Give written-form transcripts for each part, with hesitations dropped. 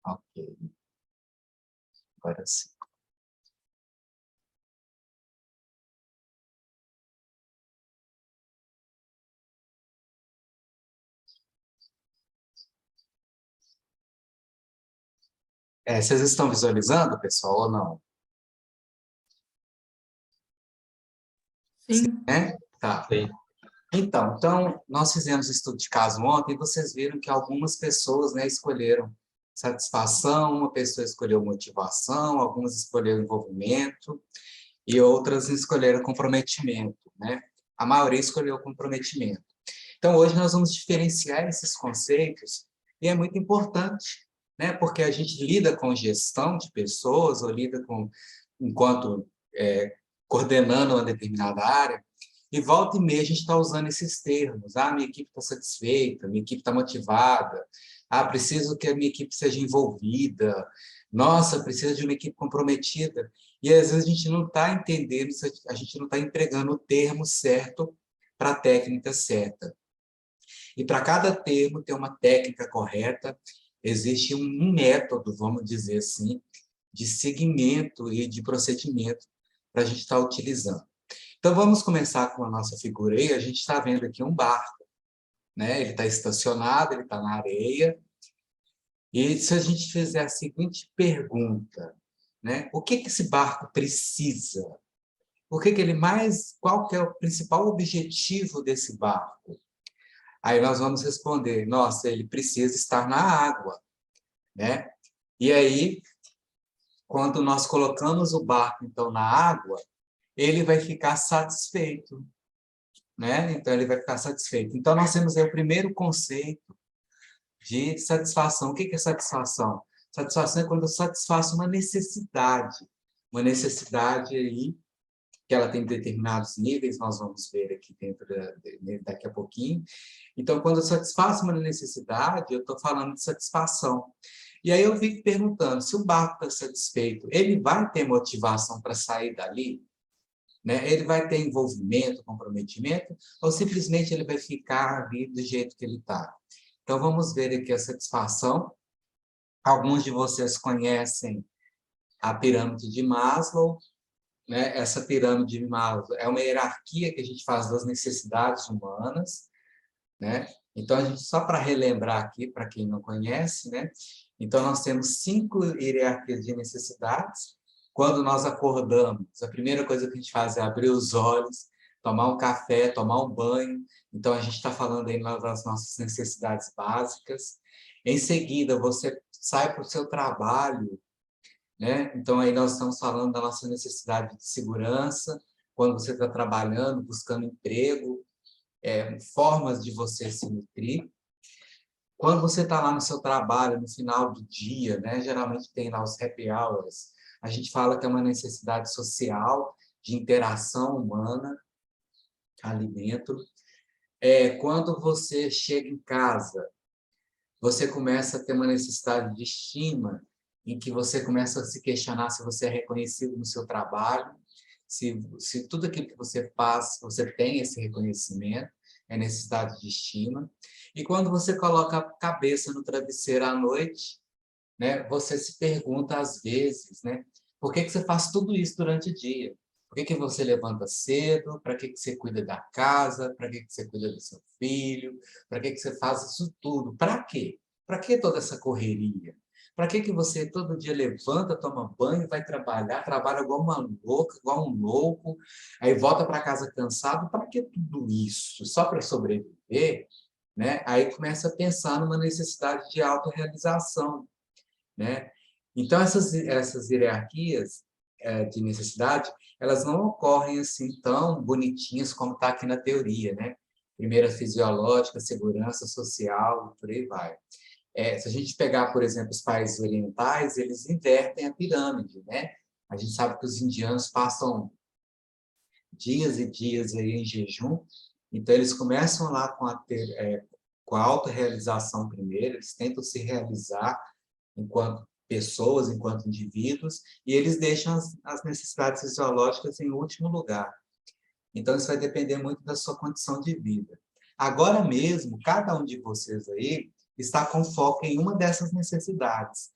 Ok, agora sim. Vocês estão visualizando, pessoal, ou não? Sim. Tá. Então, nós fizemos estudo de caso ontem e vocês viram que algumas pessoas, né, escolheram satisfação, uma pessoa escolheu motivação, algumas escolheram envolvimento e outras escolheram comprometimento, né? A maioria escolheu comprometimento. Então, hoje nós vamos diferenciar esses conceitos e é muito importante, né? Porque a gente lida com gestão de pessoas ou lida com, enquanto coordenando uma determinada área, e volta e meia a gente está usando esses termos. Ah, minha equipe está satisfeita, minha equipe está motivada. Ah, preciso que a minha equipe seja envolvida. Nossa, preciso de uma equipe comprometida. E às vezes a gente não está entendendo, a gente não está empregando o termo certo para a técnica certa. E para cada termo tem uma técnica correta, existe um método, vamos dizer assim, de segmento e de procedimento para a gente estar utilizando. Então, vamos começar com a nossa figura aí. A gente está vendo aqui um barco, né? Ele está estacionado, ele está na areia. E se a gente fizer a seguinte pergunta, né? O que esse barco precisa? Qual que é o principal objetivo desse barco? Aí nós vamos responder, nossa, ele precisa estar na água, né? E aí, quando nós colocamos o barco, então, na água, ele vai ficar satisfeito, né? Então, ele vai ficar satisfeito. Então, nós temos aí o primeiro conceito de satisfação. O que é satisfação? Satisfação é quando eu satisfaço uma necessidade aí, que ela tem determinados níveis, nós vamos ver aqui daqui a pouquinho. Então, quando eu satisfaço uma necessidade, eu estou falando de satisfação. E aí eu fico perguntando, se o barco está satisfeito, ele vai ter motivação para sair dali? Né? Ele vai ter envolvimento, comprometimento, ou simplesmente ele vai ficar ali do jeito que ele está? Então, vamos ver aqui a satisfação. Alguns de vocês conhecem a pirâmide de Maslow, né? Essa pirâmide de Maslow é uma hierarquia que a gente faz das necessidades humanas, né? Então, só para relembrar aqui, para quem não conhece, né? Então, nós temos 5 hierarquias de necessidades. Quando nós acordamos, a primeira coisa que a gente faz é abrir os olhos, tomar um café, tomar um banho. Então, a gente está falando aí das nossas necessidades básicas. Em seguida, você sai para o seu trabalho, né? Então, aí nós estamos falando da nossa necessidade de segurança, quando você está trabalhando, buscando emprego, formas de você se nutrir. Quando você está lá no seu trabalho, no final do dia, né? Geralmente tem lá os happy hours, a gente fala que é uma necessidade social, de interação humana ali dentro. Quando você chega em casa, você começa a ter uma necessidade de estima, em que você começa a se questionar se você é reconhecido no seu trabalho, se tudo aquilo que você faz, você tem esse reconhecimento, é necessidade de estima. E quando você coloca a cabeça no travesseiro à noite, né, você se pergunta às vezes, né, por que você faz tudo isso durante o dia? Por que você levanta cedo? Para que você cuida da casa? Para que você cuida do seu filho? Para que você faz isso tudo? Para quê? Para que toda essa correria? Para que você todo dia levanta, toma banho, vai trabalhar, trabalha igual uma louca, igual um louco, aí volta para casa cansado? Para que tudo isso? Só para sobreviver? Né? Aí começa a pensar numa necessidade de autorrealização, né? Então, essas hierarquias de necessidade, elas não ocorrem assim tão bonitinhas como está aqui na teoria, né? Primeira fisiológica, segurança social, por aí vai. Se a gente pegar, por exemplo, os países orientais, eles invertem a pirâmide, né? A gente sabe que os indianos passam dias e dias aí em jejum, então eles começam lá com a autorrealização primeiro, eles tentam se realizar enquanto pessoas, enquanto indivíduos, e eles deixam as necessidades fisiológicas em último lugar. Então, isso vai depender muito da sua condição de vida. Agora mesmo, cada um de vocês aí está com foco em uma dessas necessidades,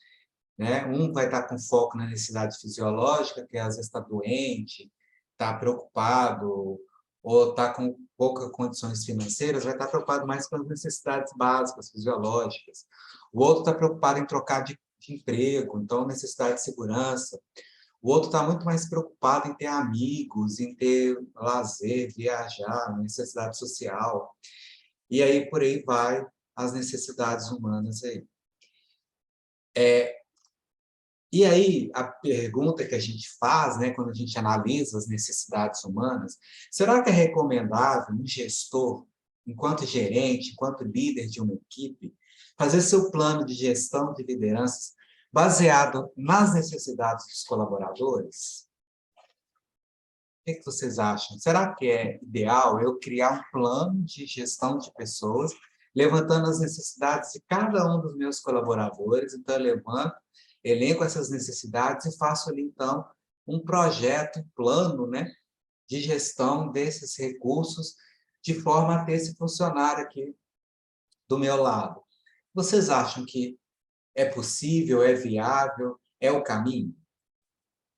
né? Um vai estar com foco na necessidade fisiológica, que às vezes está doente, está preocupado, ou está com poucas condições financeiras, vai estar preocupado mais com as necessidades básicas, fisiológicas. O outro está preocupado em trocar de emprego, então necessidade de segurança. O outro está muito mais preocupado em ter amigos, em ter lazer, viajar, necessidade social. E aí, por aí vai as necessidades humanas aí. E aí, a pergunta que a gente faz, né, quando a gente analisa as necessidades humanas, será que é recomendável um gestor, enquanto gerente, enquanto líder de uma equipe, fazer seu plano de gestão de lideranças baseado nas necessidades dos colaboradores? O que vocês acham? Será que é ideal eu criar um plano de gestão de pessoas, levantando as necessidades de cada um dos meus colaboradores? Então, eu levanto, elenco essas necessidades e faço ali, então, um projeto, um plano, né, de gestão desses recursos, de forma a ter esse funcionário aqui do meu lado. Vocês acham que é possível, é viável, é o caminho?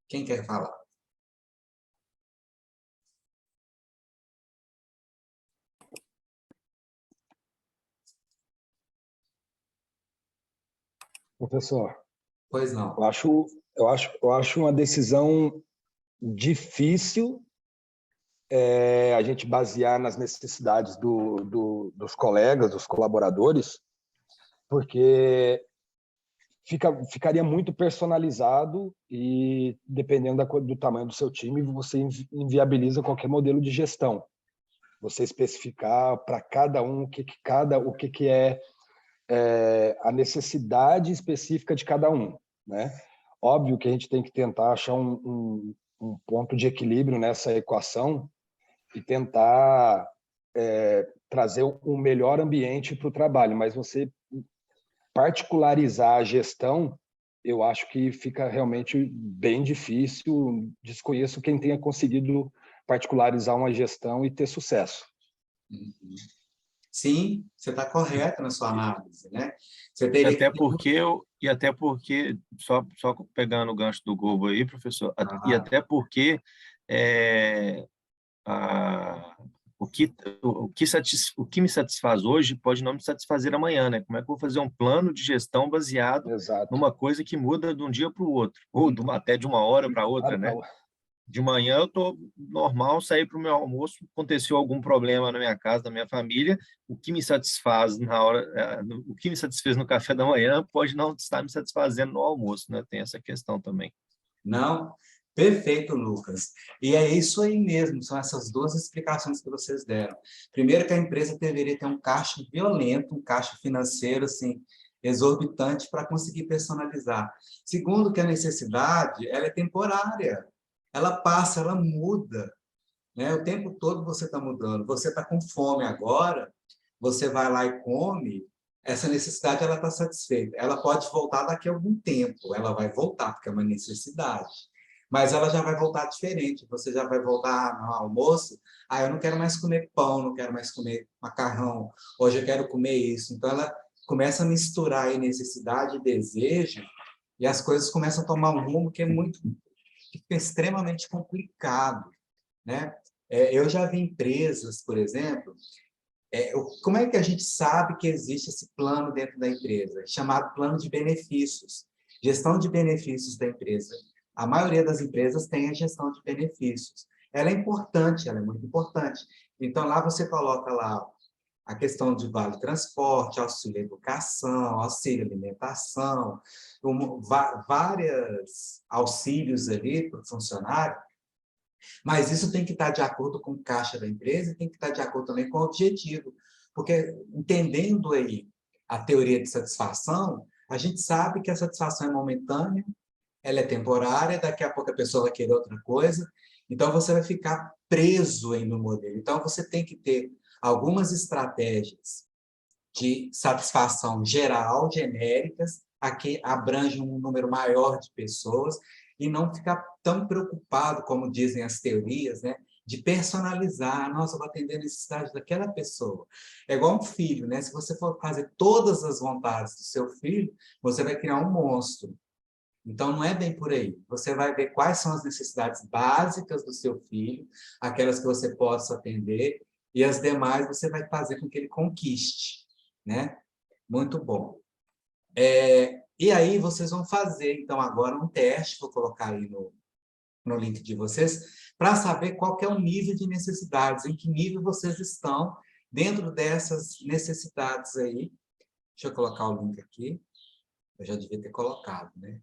Quem quer falar? Professor, Pois não. eu acho uma decisão difícil, a gente basear nas necessidades dos colegas, dos colaboradores, porque ficaria muito personalizado e, dependendo do tamanho do seu time, você inviabiliza qualquer modelo de gestão. Você especificar para cada um o que é a necessidade específica de cada um, né? Óbvio que a gente tem que tentar achar um ponto de equilíbrio nessa equação e tentar trazer um melhor ambiente para o trabalho, mas você particularizar a gestão, eu acho que fica realmente bem difícil. Desconheço quem tenha conseguido particularizar uma gestão e ter sucesso. Sim, você está correto na sua análise, né? Você E teria até que... porque, só pegando o gancho do Globo aí, professor, e Ah, até porque é, a, o que me satisfaz hoje pode não me satisfazer amanhã, né? Como é que eu vou fazer um plano de gestão baseado Exato. numa coisa que muda de um dia para o outro, ou até de uma hora para outra, né? De manhã eu estou normal, saí para o meu almoço, aconteceu algum problema na minha casa, na minha família, o que me satisfaz o que me satisfez no café da manhã pode não estar me satisfazendo no almoço, né? Tem essa questão também. não? Perfeito, Lucas. E é isso aí mesmo, são essas duas explicações que vocês deram. Primeiro, que a empresa deveria ter um caixa violento, um caixa financeiro, assim, exorbitante para conseguir personalizar. Segundo, que a necessidade, ela é temporária. Ela passa, ela muda, né? O tempo todo você está mudando. Você está com fome agora, você vai lá e come, essa necessidade ela está satisfeita. Ela pode voltar daqui a algum tempo, ela vai voltar, porque é uma necessidade. Mas ela já vai voltar diferente. Você já vai voltar no almoço, eu não quero mais comer pão, não quero mais comer macarrão, hoje eu quero comer isso. Então, ela começa a misturar aí necessidade e desejo, e as coisas começam a tomar um rumo que é extremamente complicado, né? Eu já vi empresas, por exemplo, como é que a gente sabe que existe esse plano dentro da empresa? Chamado plano de benefícios, gestão de benefícios da empresa. A maioria das empresas tem a gestão de benefícios. Ela é importante, ela é muito importante. Então, lá você coloca lá a questão de vale transporte, auxílio educação, auxílio alimentação, vários auxílios ali para o funcionário, mas isso tem que estar de acordo com o caixa da empresa e tem que estar de acordo também com o objetivo. Porque, entendendo aí a teoria de satisfação, a gente sabe que a satisfação é momentânea, ela é temporária, daqui a pouco a pessoa vai querer outra coisa, então você vai ficar preso aí no modelo. Então, você tem que ter algumas estratégias de satisfação geral, genéricas, a que abrange um número maior de pessoas, e não ficar tão preocupado, como dizem as teorias, né, de personalizar. Nossa, eu vou atender a necessidade daquela pessoa. É igual um filho, né? Se você for fazer todas as vontades do seu filho, você vai criar um monstro. Então, não é bem por aí. Você vai ver quais são as necessidades básicas do seu filho, aquelas que você possa atender, e as demais você vai fazer com que ele conquiste, né? Muito bom. E aí, vocês vão fazer, então, agora um teste, vou colocar aí no link de vocês, para saber qual que é o nível de necessidades, em que nível vocês estão dentro dessas necessidades aí. Deixa eu colocar o link aqui. Eu já devia ter colocado, né?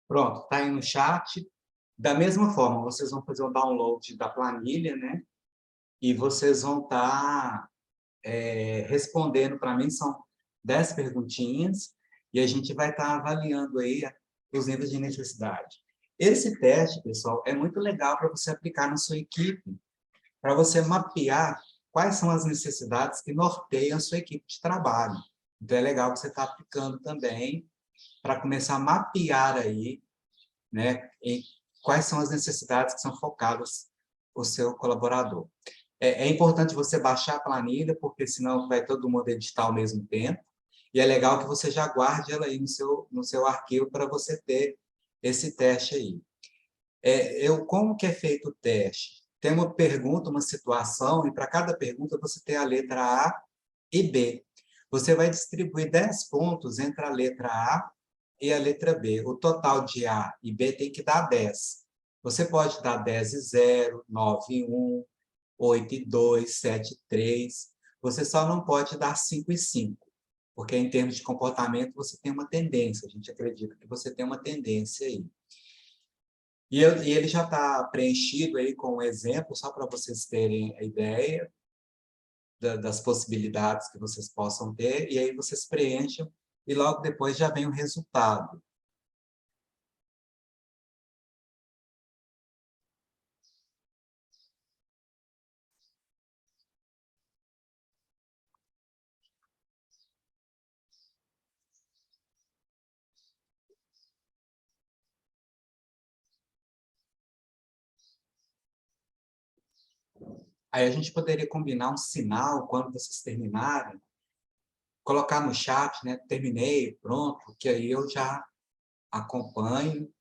Pronto, está aí no chat. Da mesma forma, vocês vão fazer o download da planilha, né? E vocês vão estar respondendo para mim, são 10 perguntinhas, e a gente vai estar avaliando aí os níveis de necessidade. Esse teste, pessoal, é muito legal para você aplicar na sua equipe, para você mapear quais são as necessidades que norteiam a sua equipe de trabalho. Então, é legal você estar aplicando também, para começar a mapear aí, né, em quais são as necessidades que são focadas o seu colaborador. É importante você baixar a planilha, porque senão vai todo mundo editar ao mesmo tempo, e é legal que você já guarde ela aí no seu arquivo para você ter esse teste aí. Como que é feito o teste? Tem uma pergunta, uma situação, e para cada pergunta você tem a letra A e B. Você vai distribuir 10 pontos entre a letra A e a letra B. O total de A e B tem que dar 10. Você pode dar 10 e 0, 9 e 1, 8 e 2, 7 e 3. Você só não pode dar 5 e 5, porque em termos de comportamento você tem uma tendência. A gente acredita que você tem uma tendência aí. E ele já está preenchido aí com um exemplo, só para vocês terem a ideia das possibilidades que vocês possam ter, e aí vocês preenchem, e logo depois já vem o resultado. Aí a gente poderia combinar um sinal quando vocês terminarem, colocar no chat, né? Terminei, pronto, que aí eu já acompanho,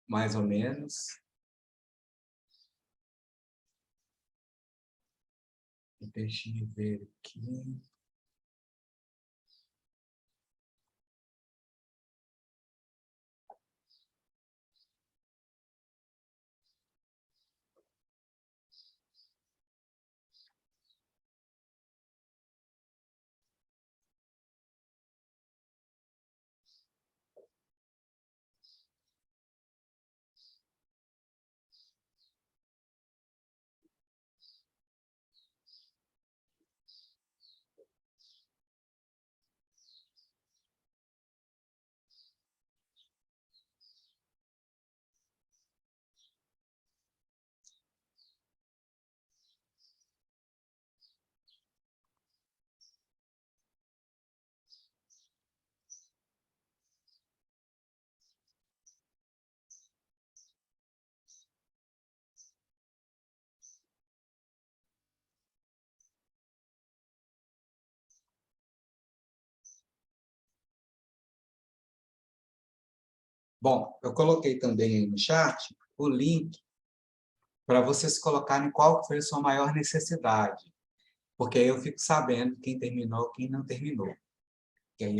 mais ou menos. Deixa eu ver aqui. Bom, eu coloquei também aí no chat o link para vocês colocarem qual foi a sua maior necessidade, porque aí eu fico sabendo quem terminou, quem não terminou. E aí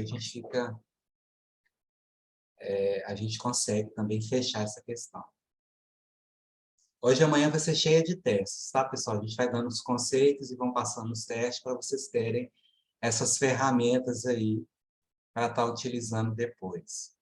a gente consegue também fechar essa questão. Hoje e amanhã vai ser cheia de testes, tá, pessoal? A gente vai dando os conceitos e vão passando os testes para vocês terem essas ferramentas aí para estar utilizando depois.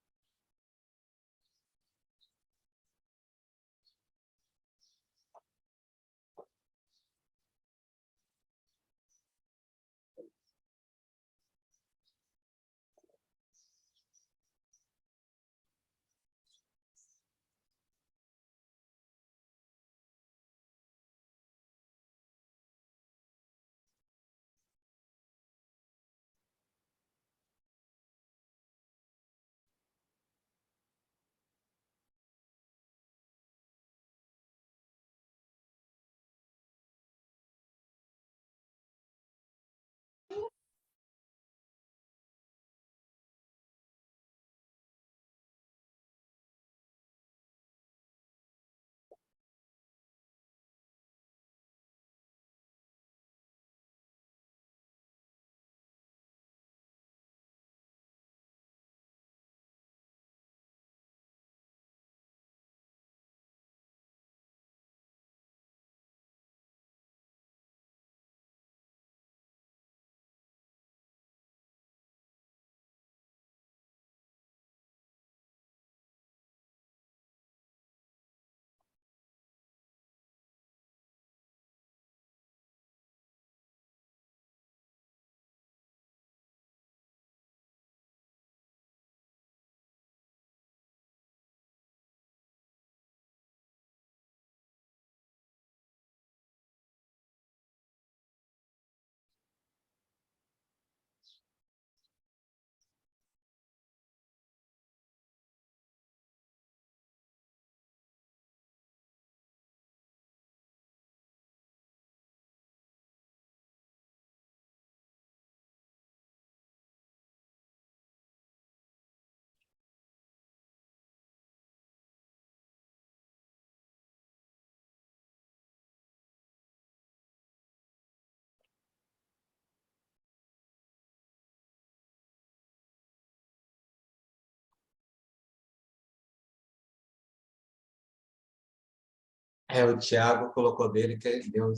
O Tiago colocou dele que deu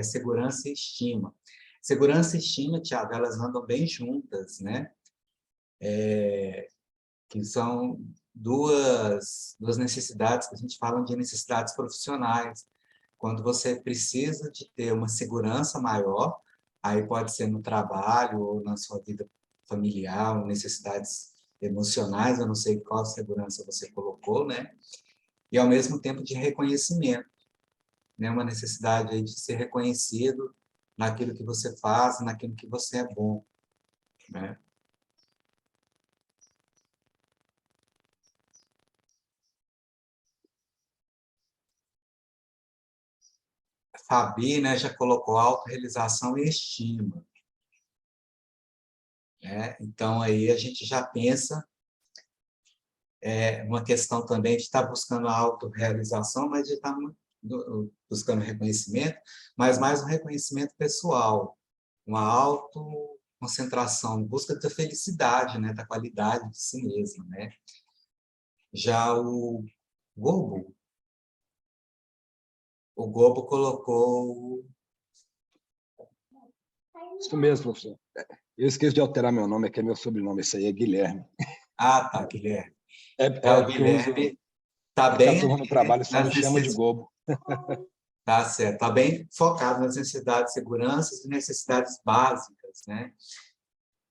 segurança e estima. Segurança e estima, Tiago, elas andam bem juntas, né? Que são duas necessidades que a gente fala de necessidades profissionais. Quando você precisa de ter uma segurança maior, aí pode ser no trabalho ou na sua vida familiar, necessidades emocionais, eu não sei qual segurança você colocou, né? E ao mesmo tempo de reconhecimento, né? Uma necessidade aí de ser reconhecido naquilo que você faz, naquilo que você é bom, né? Fabi, né, já colocou autorrealização e estima, né? Então, aí a gente já pensa uma questão também de estar buscando a autorrealização, mas de estar buscando reconhecimento, mas mais um reconhecimento pessoal, uma autoconcentração, busca da felicidade, né, da qualidade de si mesmo, né? Já Gobo, o Gobo colocou... Isso mesmo, professor. Eu esqueço de alterar meu nome, que é meu sobrenome, esse aí é Guilherme. Ah, tá, Guilherme. É O porque eu uso, Guilherme está porque a bem turma no trabalho só me nas chama de necessidades. Gobo. Tá certo, está bem focado nas necessidades de segurança e necessidades básicas, né?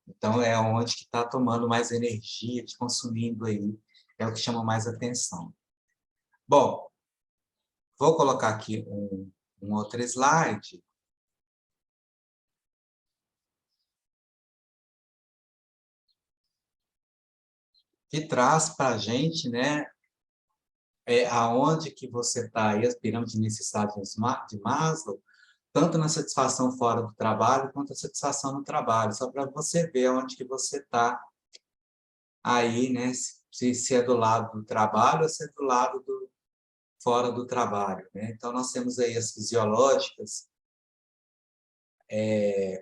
Então, é onde que está tomando mais energia, te consumindo aí, é o que chama mais atenção. Bom, vou colocar aqui um outro slide. Que traz para a gente, né, aonde que você está aí, as pirâmides de necessidades de Maslow, tanto na satisfação fora do trabalho, quanto a satisfação no trabalho, só para você ver onde que você está aí, né, se é do lado do trabalho ou se é do lado fora do trabalho, né? Então, nós temos aí as fisiológicas,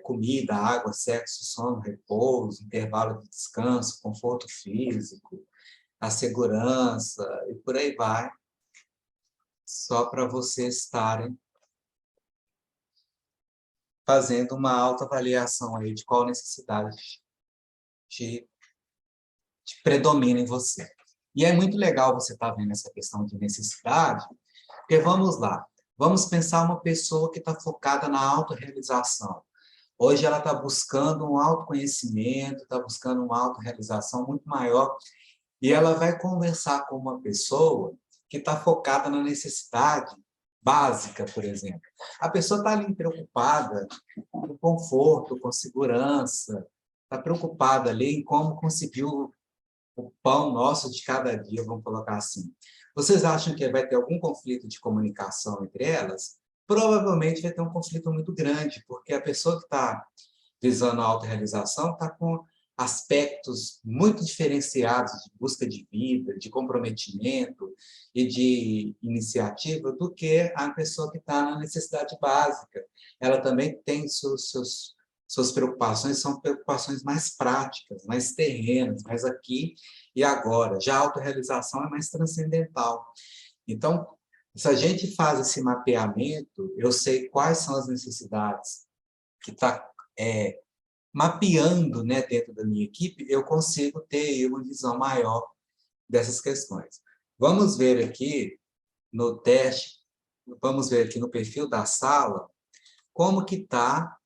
comida, água, sexo, sono, repouso, intervalo de descanso, conforto físico, a segurança, e por aí vai, só para vocês estarem fazendo uma autoavaliação aí de qual necessidade te predomina em você. E é muito legal você estar vendo essa questão de necessidade, porque vamos lá, vamos pensar uma pessoa que está focada na autorrealização. Hoje ela está buscando um autoconhecimento, está buscando uma autorrealização muito maior, e ela vai conversar com uma pessoa que está focada na necessidade básica, por exemplo. A pessoa está ali preocupada com conforto, com segurança, está preocupada ali em como conseguir o pão nosso de cada dia, vamos colocar assim. Vocês acham que vai ter algum conflito de comunicação entre elas? Provavelmente vai ter um conflito muito grande, porque a pessoa que está visando a autorrealização está com aspectos muito diferenciados de busca de vida, de comprometimento e de iniciativa do que a pessoa que está na necessidade básica. Ela também tem suas preocupações, são preocupações mais práticas, mais terrenas, mais aqui e agora. Já a autorrealização é mais transcendental. Então, se a gente faz esse mapeamento, eu sei quais são as necessidades que está mapeando, né, dentro da minha equipe, eu consigo ter uma visão maior dessas questões. Vamos ver aqui no teste, vamos ver aqui no perfil da sala, como que está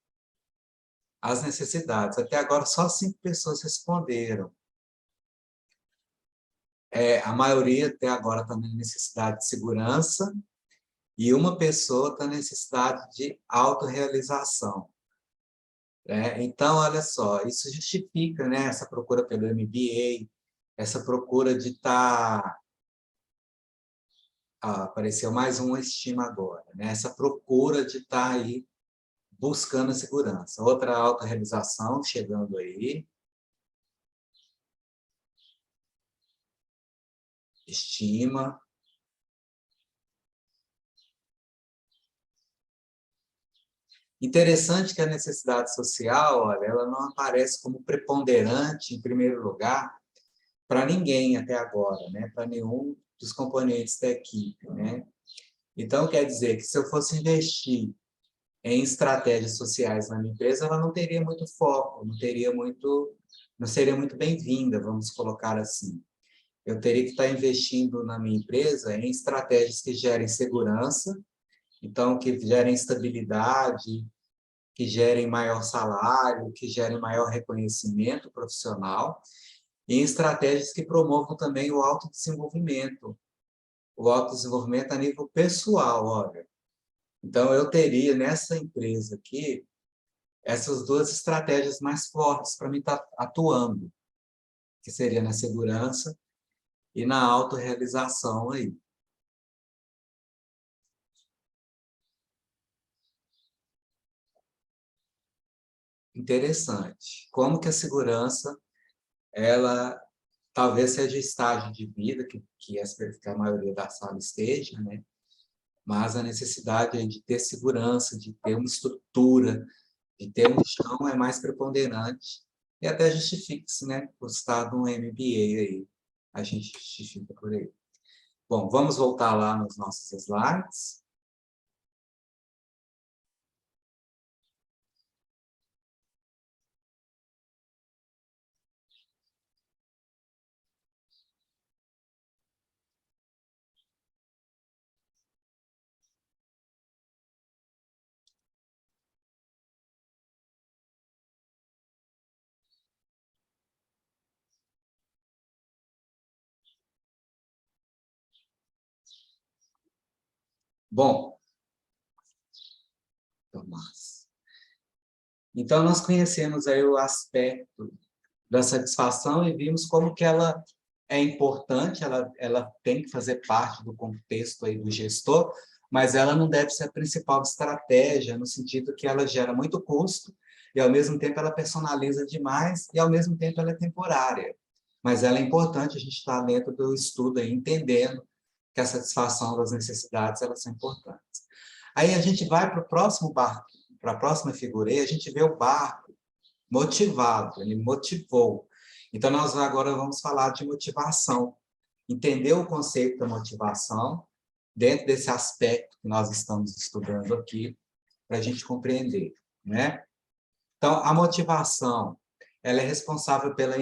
as necessidades. Até agora, só 5 pessoas responderam. A maioria, até agora, está na necessidade de segurança, e uma pessoa está na necessidade de autorrealização. Então, olha só, isso justifica, né, essa procura pelo MBA, essa procura de estar... apareceu mais uma estima agora, né? Essa procura de estar aí buscando a segurança. Outra autorrealização chegando aí. Estima. Interessante que a necessidade social, olha, ela não aparece como preponderante em primeiro lugar para ninguém até agora, né? Para nenhum dos componentes da equipe, né? Então, quer dizer que se eu fosse investir em estratégias sociais na minha empresa, ela não teria muito foco, não seria muito bem-vinda, vamos colocar assim. Eu teria que estar investindo na minha empresa em estratégias que gerem segurança, então, que gerem estabilidade, que gerem maior salário, que gerem maior reconhecimento profissional, e em estratégias que promovam também o autodesenvolvimento a nível pessoal, olha. Então, eu teria nessa empresa aqui essas 2 estratégias mais fortes para mim estar atuando, que seria na segurança e na autorrealização aí. Interessante. Como que a segurança, ela talvez seja estágio de vida que a maioria da sala esteja, né? Mas a necessidade aí de ter segurança, de ter uma estrutura, de ter um chão é mais preponderante e até justifica-se, né? Por estar num MBA aí, a gente justifica por aí. Bom, vamos voltar lá nos nossos slides. Bom, Tomás. Então, nós conhecemos aí o aspecto da satisfação e vimos como que ela é importante, ela tem que fazer parte do contexto aí do gestor, mas ela não deve ser a principal estratégia, no sentido que ela gera muito custo e, ao mesmo tempo, ela personaliza demais e, ao mesmo tempo, ela é temporária. mas ela é importante, a gente está dentro do estudo aí, entendendo que a satisfação das necessidades, elas são importantes. Aí a gente vai para o próximo barco, para a próxima figura, e a gente vê o barco motivado, ele motivou. Então, nós agora vamos falar de motivação, entender o conceito da motivação dentro desse aspecto que nós estamos estudando aqui, para a gente compreender, né? Então, a motivação, ela é responsável pela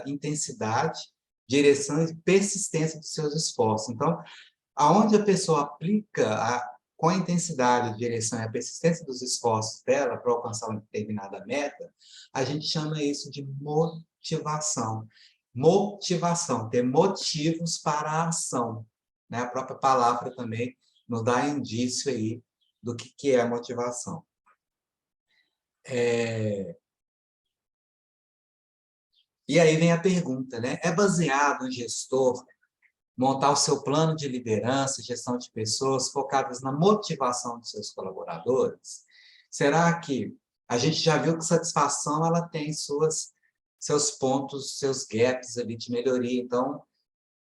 intensidade, direção e persistência dos seus esforços. Então, aonde a pessoa aplica com a intensidade, a direção e a persistência dos esforços dela para alcançar uma determinada meta, a gente chama isso de motivação. Motivação, ter motivos para a ação, né? A própria palavra também nos dá indício aí do que é a motivação. E aí vem a pergunta, né? É baseado em gestor montar o seu plano de liderança e gestão de pessoas focadas na motivação dos seus colaboradores? Será que a gente já viu que satisfação ela tem seus pontos, seus gaps ali de melhoria, então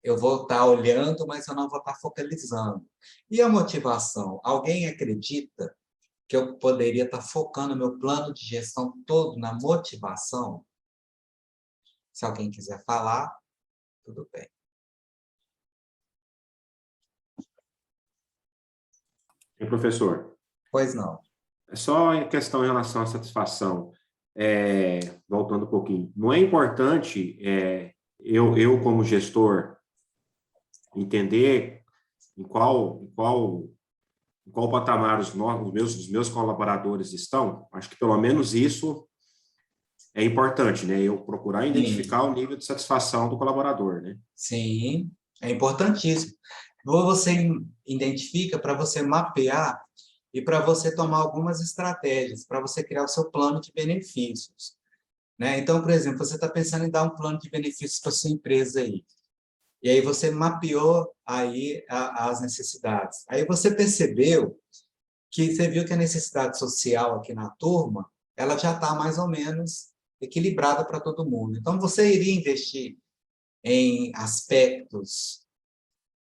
eu vou estar olhando, mas eu não vou estar focalizando. E a motivação? Alguém acredita que eu poderia estar focando meu plano de gestão todo na motivação? Se alguém quiser falar, tudo bem. E, professor, Pois não. é só em questão em relação à satisfação, voltando um pouquinho, não é importante eu como gestor, entender em qual patamar os meus colaboradores estão? Acho que pelo menos isso é importante, né? Eu procurar identificar o nível de satisfação do colaborador, né? Sim, é importantíssimo. Você identifica para você mapear e para você tomar algumas estratégias, para você criar o seu plano de benefícios, né? Então, por exemplo, você está pensando em dar um plano de benefícios para sua empresa aí. E aí você mapeou aí as necessidades. Aí você percebeu que você viu que a necessidade social aqui na turma, ela já está mais ou menos equilibrada para todo mundo. Então, você iria investir em aspectos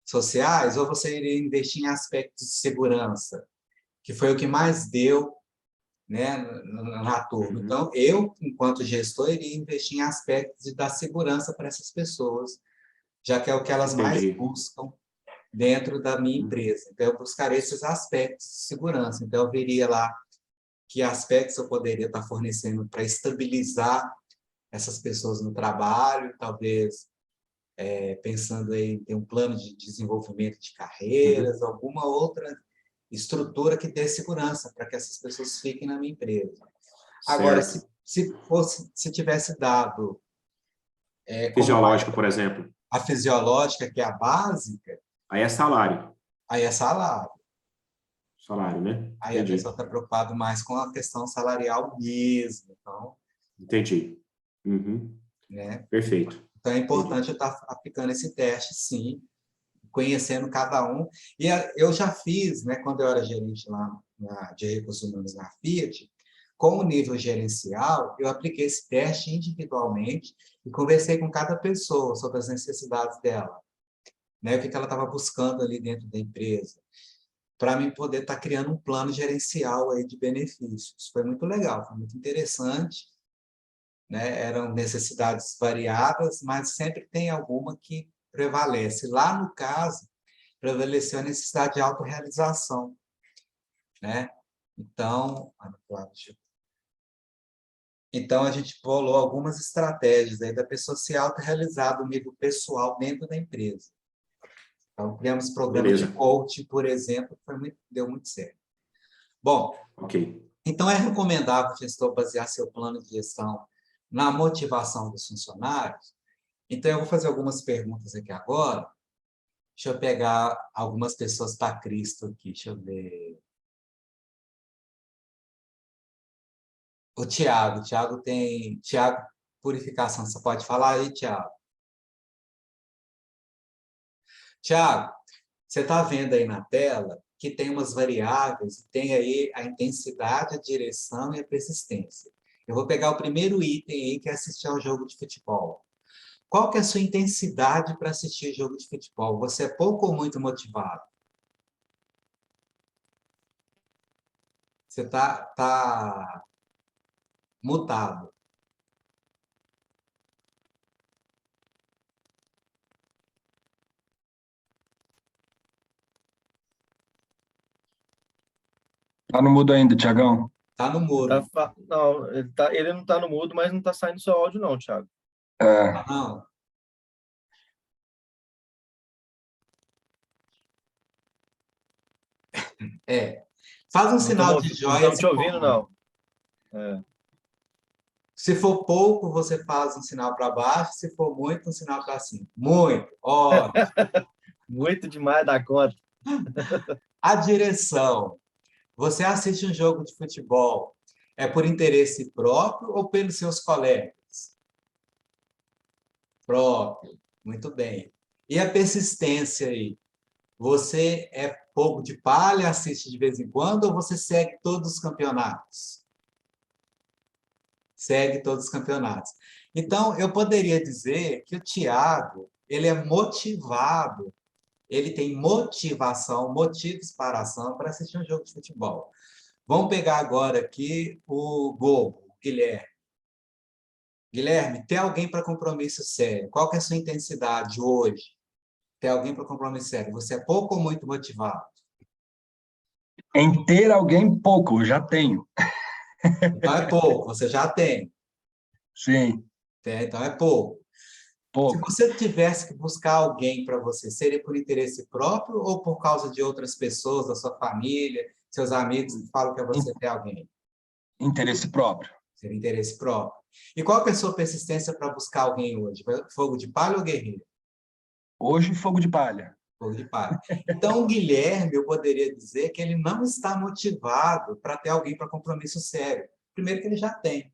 sociais ou você iria investir em aspectos de segurança, que foi o que mais deu, né, na turma. Então, eu, enquanto gestor, iria investir em aspectos de dar segurança para essas pessoas, já que é o que elas mais buscam dentro da minha empresa. Então, eu buscaria esses aspectos de segurança. Então, eu veria lá que aspectos eu poderia estar fornecendo para estabilizar essas pessoas no trabalho, talvez pensando em ter um plano de desenvolvimento de carreiras, alguma outra estrutura que dê segurança para que essas pessoas fiquem na minha empresa. Agora, se tivesse dado... fisiológica, por exemplo. A fisiológica, que é a básica... Aí é salário. Aí é salário. Salário, né? Aí a pessoa está preocupada mais com a questão salarial mesmo. Então, entendi. Né? Perfeito. Então, é importante eu estar aplicando esse teste, sim, conhecendo cada um. E eu já fiz, né, quando eu era gerente lá de recursos humanos na Fiat, com o nível gerencial, eu apliquei esse teste individualmente e conversei com cada pessoa sobre as necessidades dela, né, o que ela estava buscando ali dentro da empresa, para mim poder estar criando um plano gerencial aí de benefícios. Foi muito legal, foi muito interessante, né? Eram necessidades variadas, mas sempre tem alguma que prevalece. Lá, no caso, prevaleceu a necessidade de autorrealização, né? Então, a gente bolou algumas estratégias aí da pessoa se autorrealizar do nível pessoal dentro da empresa. Então, criamos programas de coaching, por exemplo, que deu muito certo. Bom, então é recomendável o gestor basear seu plano de gestão na motivação dos funcionários? Então, eu vou fazer algumas perguntas aqui agora. Deixa eu pegar algumas pessoas para Cristo aqui. Deixa eu ver. O Tiago tem... Tiago Purificação, você pode falar aí, Tiago? Tiago, você está vendo aí na tela que tem umas variáveis, tem aí a intensidade, a direção e a persistência. Eu vou pegar o primeiro item aí, que é assistir ao jogo de futebol. qual que é a sua intensidade para assistir jogo de futebol? Você é pouco ou muito motivado? Você tá mutado. Tá no mudo ainda, Tiagão. Tá no mudo. Não, ele não está no mudo, mas não está saindo seu áudio, não, Thiago. É, Não. É. Faz um sinal de Não joia. estamos te ouvindo, não. É. Se for pouco, você faz um sinal para baixo. Se for muito, um sinal para cima. Muito. Ótimo. Muito demais da conta. A direção. Você assiste um jogo de futebol, é por interesse próprio ou pelos seus colegas? Próprio. Muito bem. E a persistência aí? Você é fogo de palha, assiste de vez em quando, ou você segue todos os campeonatos? Segue todos os campeonatos. Então, eu poderia dizer que o Thiago, ele é motivado, ele tem motivação, motivos para ação para assistir um jogo de futebol. Vamos pegar agora aqui o Gogo, o Guilherme. Guilherme, tem alguém para compromisso sério? Qual que é a sua intensidade hoje? Tem alguém para compromisso sério? Você é pouco ou muito motivado? em ter alguém pouco, eu já tenho. Então é pouco, você já tem. Sim, Então é pouco. Se pouco. você tivesse que buscar alguém para você, seria por interesse próprio ou por causa de outras pessoas, da sua família, seus amigos que falam que você tem alguém? Interesse próprio. Seria interesse próprio. E qual que é a sua persistência para buscar alguém hoje? Fogo de palha ou guerreiro? Hoje, fogo de palha. Fogo de palha. Então, o Guilherme, eu poderia dizer que ele não está motivado para ter alguém para compromisso sério. Primeiro que ele já tem.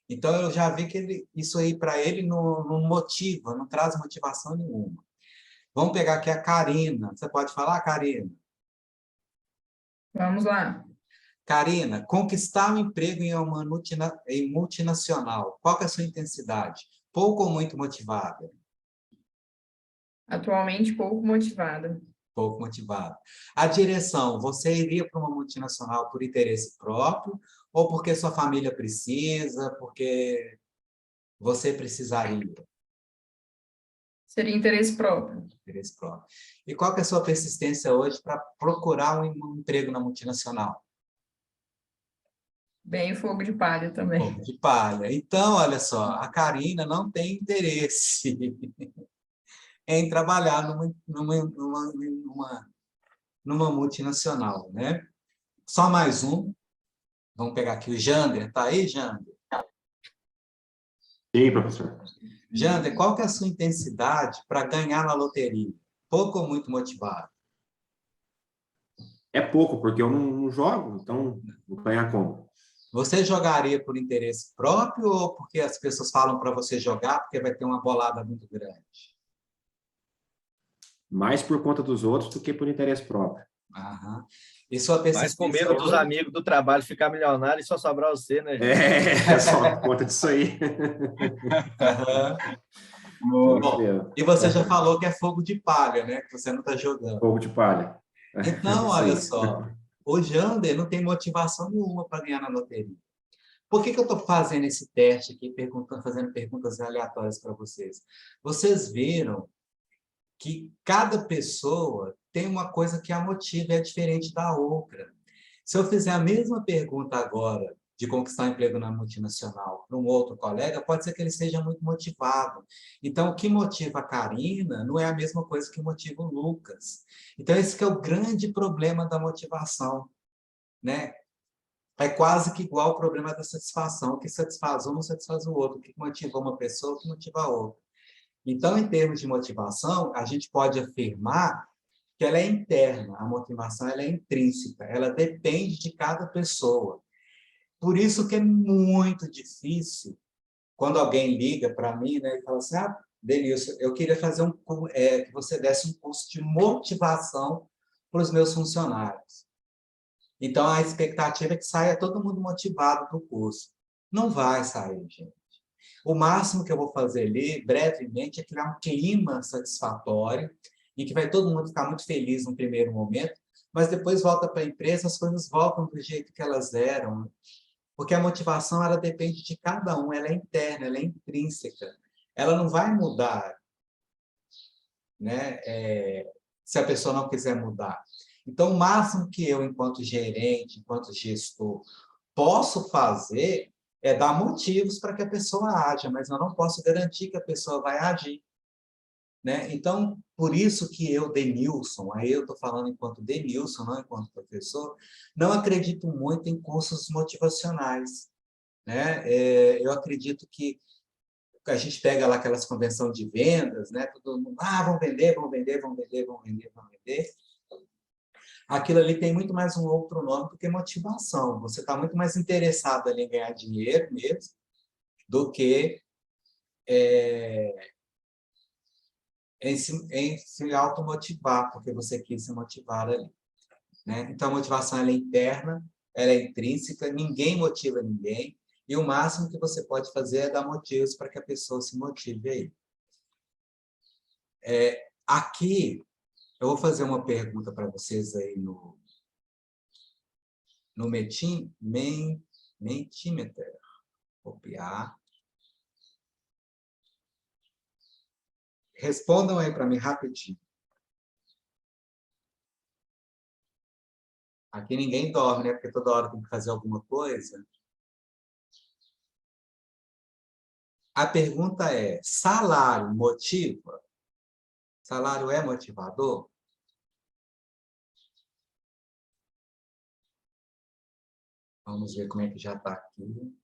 Então, eu já vi que isso aí para ele não motiva, não traz motivação nenhuma. Vamos pegar aqui a Karina. Você pode falar, Karina? Vamos lá. Karina, conquistar um emprego em multinacional, qual que é a sua intensidade? Pouco ou muito motivada? Atualmente pouco motivada. Pouco motivada. A direção, você iria para uma multinacional por interesse próprio ou porque sua família precisa, porque você precisaria? Seria interesse próprio. Interesse próprio. E qual que é a sua persistência hoje para procurar um emprego na multinacional? Bem fogo de palha também. Fogo de palha. Então, olha só, a Karina não tem interesse em trabalhar numa multinacional, né? Só mais um. Vamos pegar aqui o Jander. Tá aí, Jander? Sim, professor. Jander, qual que é a sua intensidade para ganhar na loteria? Pouco ou muito motivado? É pouco, porque eu não jogo, então vou ganhar como? Você jogaria por interesse próprio ou porque as pessoas falam para você jogar porque vai ter uma bolada muito grande? Mais por conta dos outros do que por interesse próprio. Aham. E sua Mas com persistência medo dos hoje? amigos do trabalho ficar milionário e só sobrar você, né, gente? É só por conta disso aí. Aham. É isso Bom, mesmo. e você já falou que é fogo de palha, né? Que você não está jogando. Fogo de palha. Então, Isso olha aí. só, o Jander não tem motivação nenhuma para ganhar na loteria. Por que eu estou fazendo esse teste aqui, fazendo perguntas aleatórias para vocês? Vocês viram que cada pessoa tem uma coisa que a motiva e é diferente da outra. Se eu fizer a mesma pergunta agora de conquistar um emprego na multinacional para um outro colega, pode ser que ele seja muito motivado. Então, o que motiva a Karina não é a mesma coisa que motiva o Lucas. Então, esse que é o grande problema da motivação, né? É quase que igual ao problema da satisfação. O que satisfaz um não satisfaz o outro. O que motiva uma pessoa, o que motiva a outra. Então, em termos de motivação, a gente pode afirmar que ela é interna, a motivação ela é intrínseca, ela depende de cada pessoa. Por isso que é muito difícil, quando alguém liga para mim, né, e fala assim, Denilson, eu queria fazer que você desse um curso de motivação para os meus funcionários. Então, a expectativa é que saia todo mundo motivado para o curso. Não vai sair, gente. O máximo que eu vou fazer ali, brevemente, é criar um clima satisfatório, em que vai todo mundo ficar muito feliz no primeiro momento, mas depois volta para a empresa, as coisas voltam do jeito que elas eram, porque a motivação, ela depende de cada um, ela é interna, ela é intrínseca, ela não vai mudar, né? Se a pessoa não quiser mudar. Então, o máximo que eu, enquanto gerente, enquanto gestor, posso fazer é dar motivos para que a pessoa haja, mas eu não posso garantir que a pessoa vai agir, né? Então, por isso que eu, Denilson, aí eu estou falando enquanto Denilson, não enquanto professor, não acredito muito em cursos motivacionais, né? Eu acredito que a gente pega lá aquelas convenções de vendas, né? Todo mundo, vão vender, vão vender, vão vender, vão vender, vão vender. Aquilo ali tem muito mais um outro nome do que motivação. Você está muito mais interessado ali em ganhar dinheiro mesmo do que em se automotivar, porque você quis se motivar ali, né? Então, a motivação ela é interna, ela é intrínseca, ninguém motiva ninguém, e o máximo que você pode fazer é dar motivos para que a pessoa se motive aí. Aqui, eu vou fazer uma pergunta para vocês aí no Mentimeter. Copiar. Respondam aí para mim rapidinho. Aqui ninguém dorme, né? Porque toda hora tem que fazer alguma coisa. A pergunta é, salário motiva? Salário é motivador? Vamos ver como é que já está aqui.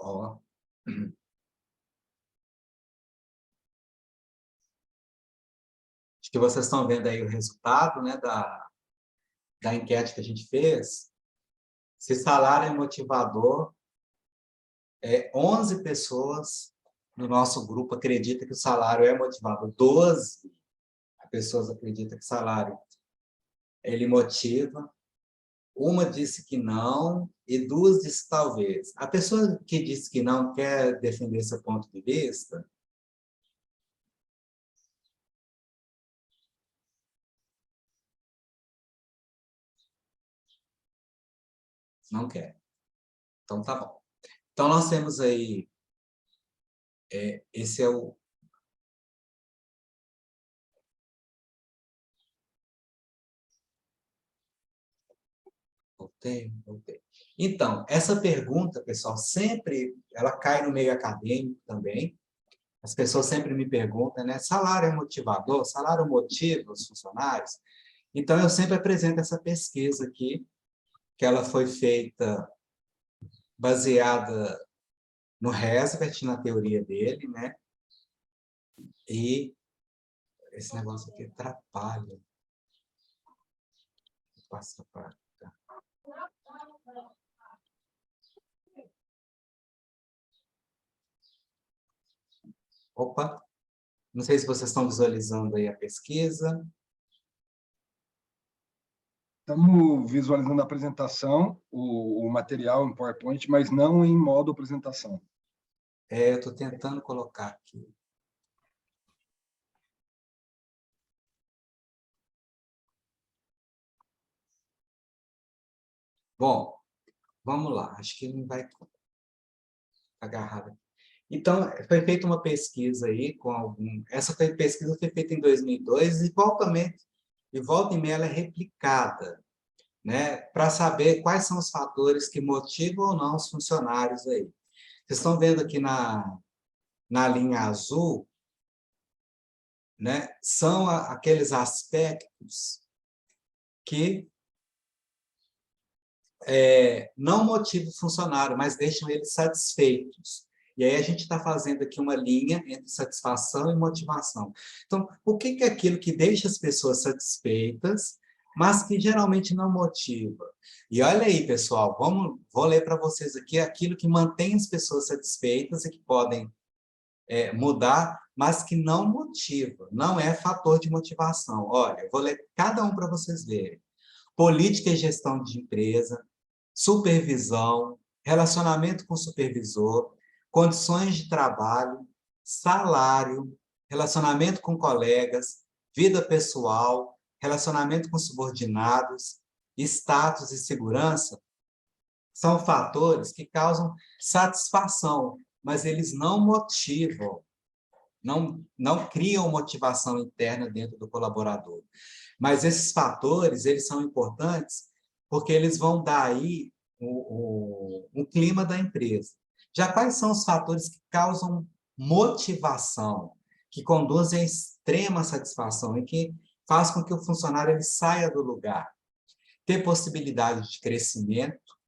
Ó. Acho que vocês estão vendo aí o resultado, né, da enquete que a gente fez. Se salário é motivador, 11 pessoas no nosso grupo acreditam que o salário é motivador. 12 pessoas acreditam que o salário ele motiva. Uma disse que não e 2 disse talvez. A pessoa que disse que não quer defender seu ponto de vista? Não quer. Então, tá bom. Então, nós temos aí... esse é o... Voltei. Então, essa pergunta, pessoal, sempre ela cai no meio acadêmico também. As pessoas sempre me perguntam, né? Salário é motivador? Salário motiva os funcionários? Então, eu sempre apresento essa pesquisa aqui, que ela foi feita baseada no Herzberg, na teoria dele, né? E esse negócio aqui atrapalha. Passa para cá. Opa! Não sei se vocês estão visualizando aí a pesquisa. Estamos visualizando a apresentação, o material em PowerPoint, mas não em modo apresentação. Eu estou tentando colocar aqui. Bom, vamos lá. Acho que não vai agarrar. Então, foi feita uma pesquisa aí com algum... Essa pesquisa foi feita em 2002 e volta e meia ela é replicada, né? Para saber quais são os fatores que motivam ou não os funcionários aí. Vocês estão vendo aqui na linha azul, né? São aqueles aspectos que não motivam o funcionário, mas deixam eles satisfeitos. E aí a gente está fazendo aqui uma linha entre satisfação e motivação. Então, o que é aquilo que deixa as pessoas satisfeitas, mas que geralmente não motiva? E olha aí, pessoal, vou ler para vocês aqui aquilo que mantém as pessoas satisfeitas e que podem mudar, mas que não motiva, não é fator de motivação. Olha, eu vou ler cada um para vocês verem. Política e gestão de empresa, supervisão, relacionamento com o supervisor, condições de trabalho, salário, relacionamento com colegas, vida pessoal, relacionamento com subordinados, status e segurança, são fatores que causam satisfação, mas eles não motivam, não criam motivação interna dentro do colaborador. Mas esses fatores, eles são importantes porque eles vão dar aí o clima da empresa. Já quais são os fatores que causam motivação, que conduzem a extrema satisfação e que faz com que o funcionário ele saia do lugar? Ter possibilidade de crescimento,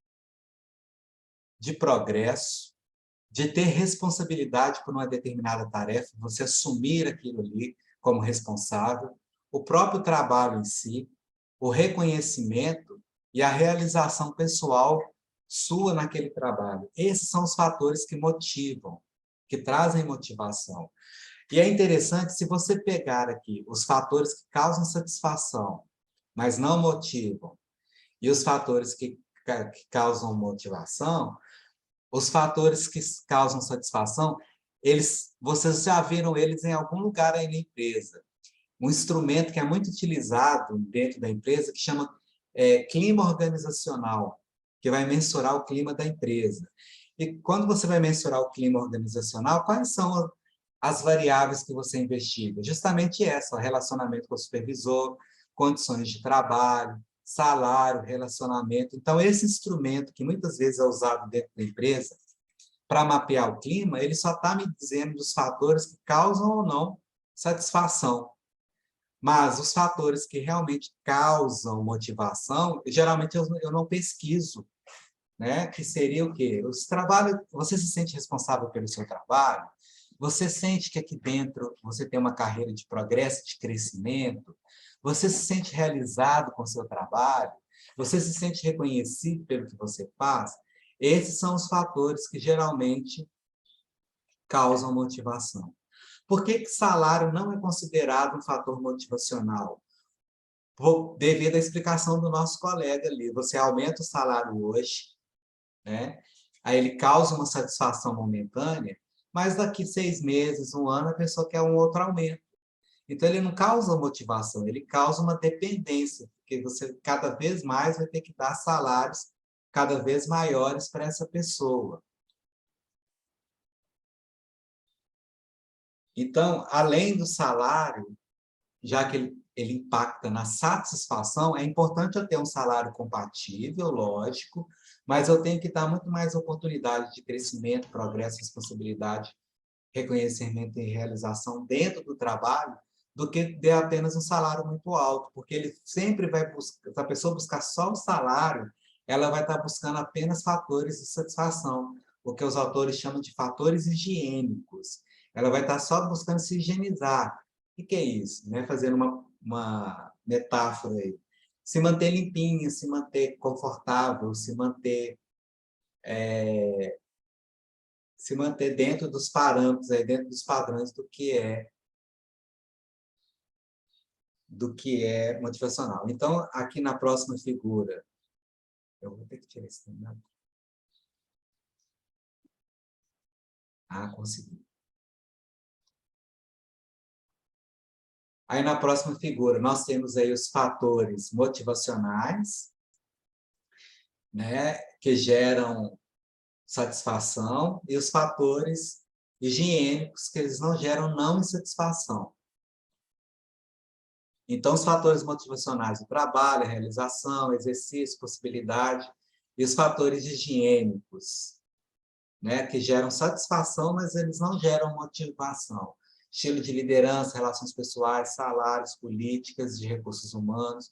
de progresso, de ter responsabilidade por uma determinada tarefa, você assumir aquilo ali como responsável, o próprio trabalho em si, o reconhecimento e a realização pessoal sua naquele trabalho. Esses são os fatores que motivam, que trazem motivação. E é interessante, se você pegar aqui os fatores que causam satisfação, mas não motivam, e os fatores que causam motivação, os fatores que causam satisfação, vocês já viram eles em algum lugar aí na empresa. Um instrumento que é muito utilizado dentro da empresa, que chama clima organizacional, que vai mensurar o clima da empresa. E quando você vai mensurar o clima organizacional, quais são as variáveis que você investiga? Justamente essa, o relacionamento com o supervisor, condições de trabalho, salário, relacionamento. Então, esse instrumento, que muitas vezes é usado dentro da empresa, para mapear o clima, ele só está me dizendo dos fatores que causam ou não satisfação. Mas os fatores que realmente causam motivação, geralmente eu não pesquiso, né? Que seria o quê? Você se sente responsável pelo seu trabalho? Você sente que aqui dentro você tem uma carreira de progresso, de crescimento? Você se sente realizado com o seu trabalho? Você se sente reconhecido pelo que você faz? Esses são os fatores que geralmente causam motivação. Por que salário não é considerado um fator motivacional? Devido à explicação do nosso colega ali. Você aumenta o salário hoje, né? Aí ele causa uma satisfação momentânea, mas daqui 6 meses, 1 ano, a pessoa quer um outro aumento. Então, ele não causa motivação, ele causa uma dependência, porque você cada vez mais vai ter que dar salários cada vez maiores para essa pessoa. Então, além do salário, já que ele impacta na satisfação, é importante eu ter um salário compatível, lógico, mas eu tenho que dar muito mais oportunidade de crescimento, progresso, responsabilidade, reconhecimento e realização dentro do trabalho, do que ter apenas um salário muito alto, porque ele sempre vai buscar, se a pessoa buscar só o salário, ela vai estar buscando apenas fatores de satisfação, o que os autores chamam de fatores higiênicos. Ela vai estar só buscando se higienizar. O que é isso? Né? Fazendo uma metáfora aí. Se manter limpinha, se manter confortável, se manter dentro dos parâmetros, dentro dos padrões do que é motivacional. Então, aqui na próxima figura, eu vou ter que tirar esse tema. Consegui. Aí, na próxima figura, nós temos aí os fatores motivacionais, né, que geram satisfação, e os fatores higiênicos, que eles não geram não insatisfação. Então, os fatores motivacionais, o trabalho, a realização, exercício, possibilidade, e os fatores higiênicos, né, que geram satisfação, mas eles não geram motivação. Estilo de liderança, relações pessoais, salários, políticas de recursos humanos,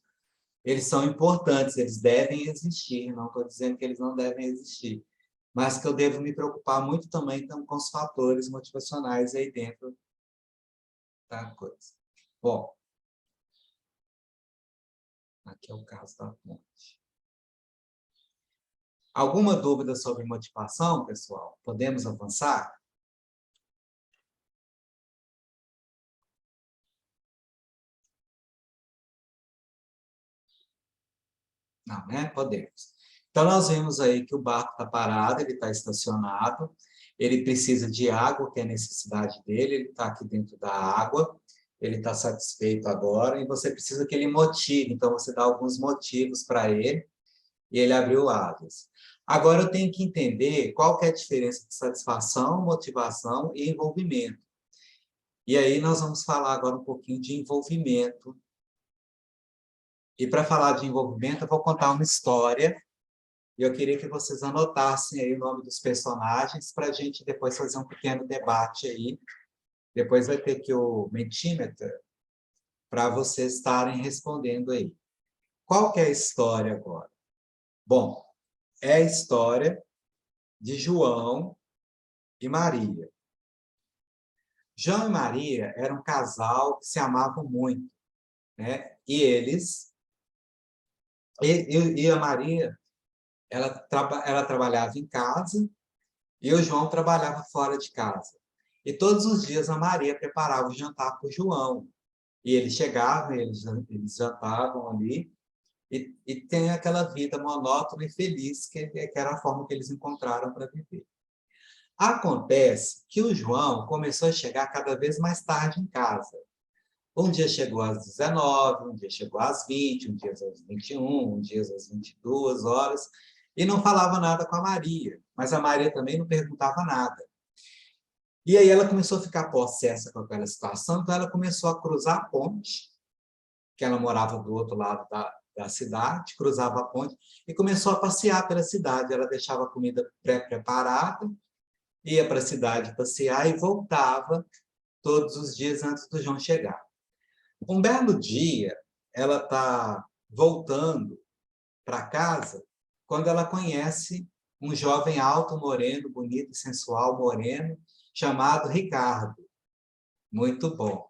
eles são importantes, eles devem existir, não estou dizendo que eles não devem existir, mas que eu devo me preocupar muito também com os fatores motivacionais aí dentro da coisa. Bom, aqui é o caso da ponte. Alguma dúvida sobre motivação, pessoal? Podemos avançar? Não, né? Podemos. Então, nós vimos aí que o barco está parado, ele está estacionado, ele precisa de água, que é a necessidade dele, ele está aqui dentro da água, ele está satisfeito agora, e você precisa que ele motive, então você dá alguns motivos para ele, e ele abriu asas. Agora eu tenho que entender qual que é a diferença de satisfação, motivação e envolvimento. E aí nós vamos falar agora um pouquinho de envolvimento. E para falar de envolvimento, eu vou contar uma história, e eu queria que vocês anotassem aí o nome dos personagens para a gente depois fazer um pequeno debate aí. Depois vai ter que o Mentimeter para vocês estarem respondendo aí. Qual que é a história agora? Bom, é a história de João e Maria. João e Maria eram um casal que se amavam muito, né? E eles... E a Maria, ela trabalhava em casa e o João trabalhava fora de casa. E todos os dias a Maria preparava o jantar para o João. E eles chegavam, eles jantavam ali, e tem aquela vida monótona e feliz, que era a forma que eles encontraram para viver. Acontece que o João começou a chegar cada vez mais tarde em casa. Um dia chegou às 19, um dia chegou às 20, um dia às 21, um dia às 22 horas, e não falava nada com a Maria, mas a Maria também não perguntava nada. E aí ela começou a ficar possessa com aquela situação, então ela começou a cruzar a ponte, que ela morava do outro lado da cidade, cruzava a ponte, e começou a passear pela cidade. Ela deixava a comida pré-preparada, ia para a cidade passear e voltava todos os dias antes do João chegar. Um belo dia, ela está voltando para casa, quando ela conhece um jovem alto, moreno, bonito e sensual, moreno, chamado Ricardo. Muito bom.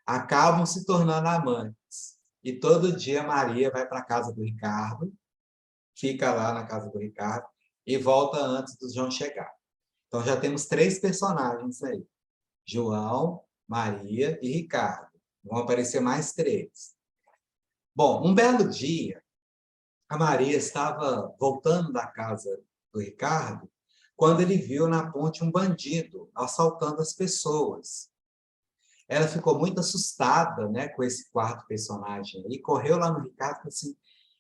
Acabam se tornando amantes. E todo dia Maria vai para a casa do Ricardo, fica lá na casa do Ricardo e volta antes do João chegar. Então já temos 3 personagens aí. João, Maria e Ricardo. Vão aparecer mais 3. Bom, um belo dia, a Maria estava voltando da casa do Ricardo quando ele viu na ponte um bandido assaltando as pessoas. Ela ficou muito assustada, né, com esse quarto personagem e correu lá no Ricardo e falou assim: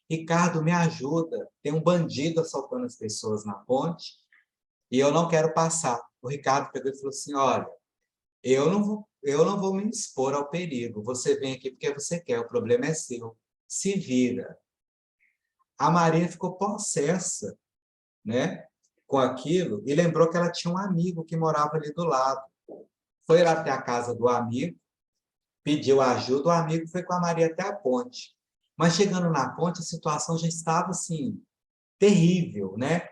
Ricardo, me ajuda, tem um bandido assaltando as pessoas na ponte e eu não quero passar. O Ricardo pegou e falou assim: olha, eu não vou me expor ao perigo, você vem aqui porque você quer, o problema é seu, se vira. A Maria ficou possessa, né, com aquilo e lembrou que ela tinha um amigo que morava ali do lado. Foi lá até a casa do amigo, pediu ajuda, o amigo foi com a Maria até a ponte. Mas chegando na ponte, a situação já estava assim, terrível, né?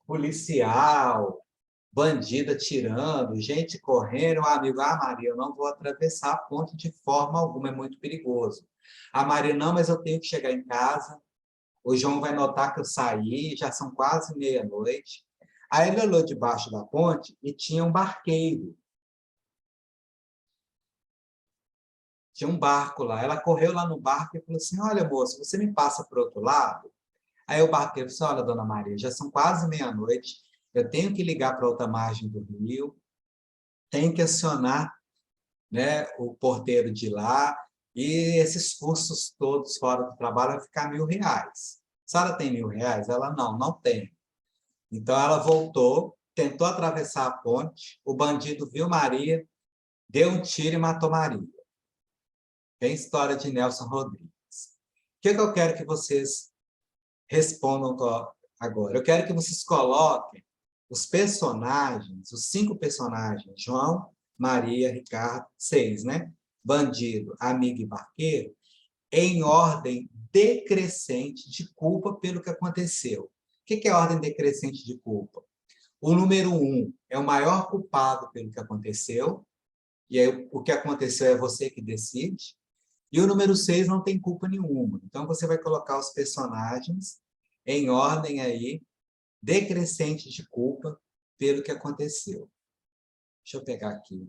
Policial, bandido atirando, gente correndo, o amigo: Maria, eu não vou atravessar a ponte de forma alguma, é muito perigoso. A Maria: não, mas eu tenho que chegar em casa, o João vai notar que eu saí, já são quase meia-noite. Aí ele olhou debaixo da ponte e tinha um barqueiro. Tinha um barco lá. Ela correu lá no barco e falou assim: olha, moço, você me passa para o outro lado? Aí o barqueiro disse: olha, dona Maria, já são quase meia-noite, eu tenho que ligar para outra margem do rio, tenho que acionar, né, o porteiro de lá, e esses custos todos fora do trabalho vão ficar R$1.000. A senhora tem R$1.000? Ela: não tem. Então ela voltou, tentou atravessar a ponte, o bandido viu Maria, deu um tiro e matou Maria. Tem história de Nelson Rodrigues. O que eu quero que vocês respondam agora? Eu quero que vocês coloquem os personagens, os 5 personagens, João, Maria, Ricardo, 6, né? Bandido, amigo e barqueiro, em ordem decrescente de culpa pelo que aconteceu. que é a ordem decrescente de culpa? O número 1 é o maior culpado pelo que aconteceu, e aí o que aconteceu é você que decide. E o número 6 não tem culpa nenhuma. Então, você vai colocar os personagens em ordem aí, decrescente de culpa pelo que aconteceu. Deixa eu pegar aqui.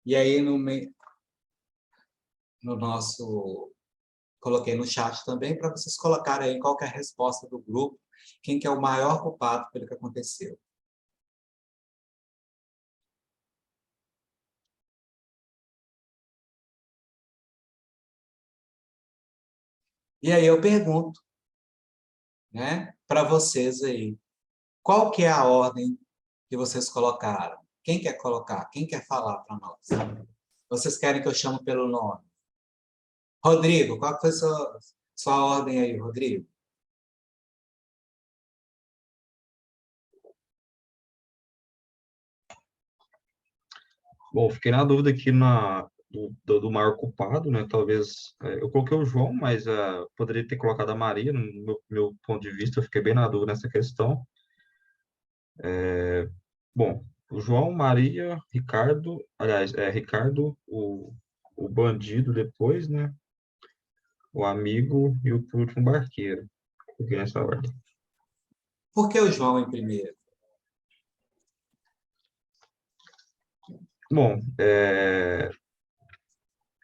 E aí, no nosso... Coloquei no chat também, para vocês colocarem aí qual que é a resposta do grupo, quem que é o maior culpado pelo que aconteceu. E aí eu pergunto, né, para vocês aí, qual que é a ordem que vocês colocaram? Quem quer colocar? Quem quer falar para nós? Vocês querem que eu chame pelo nome? Rodrigo, qual que foi sua ordem aí, Rodrigo? Bom, fiquei na dúvida aqui do maior culpado, né? Talvez eu coloquei o João, mas poderia ter colocado a Maria, no meu ponto de vista, eu fiquei bem na dúvida nessa questão. Bom, o João, Maria, Ricardo, aliás, Ricardo, o bandido depois, né? O amigo e o por último barqueiro. Fiquei nessa ordem. Por que o João em primeiro? Bom,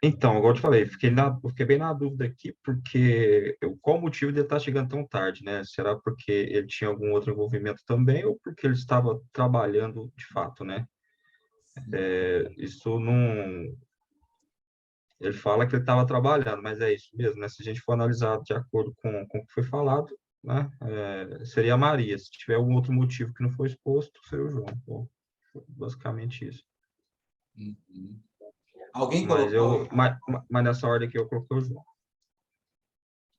então, igual eu te falei, fiquei bem na dúvida aqui, porque qual o motivo de ele estar chegando tão tarde, né? Será porque ele tinha algum outro envolvimento também, ou porque ele estava trabalhando de fato, né? Isso não... Ele fala que ele estava trabalhando, mas é isso mesmo, né? Se a gente for analisar de acordo com o que foi falado, né? Seria a Maria. Se tiver algum outro motivo que não foi exposto, seria o João. Bom, basicamente isso. Uhum. Alguém Mas, colocou? mas nessa ordem aqui eu coloquei o João.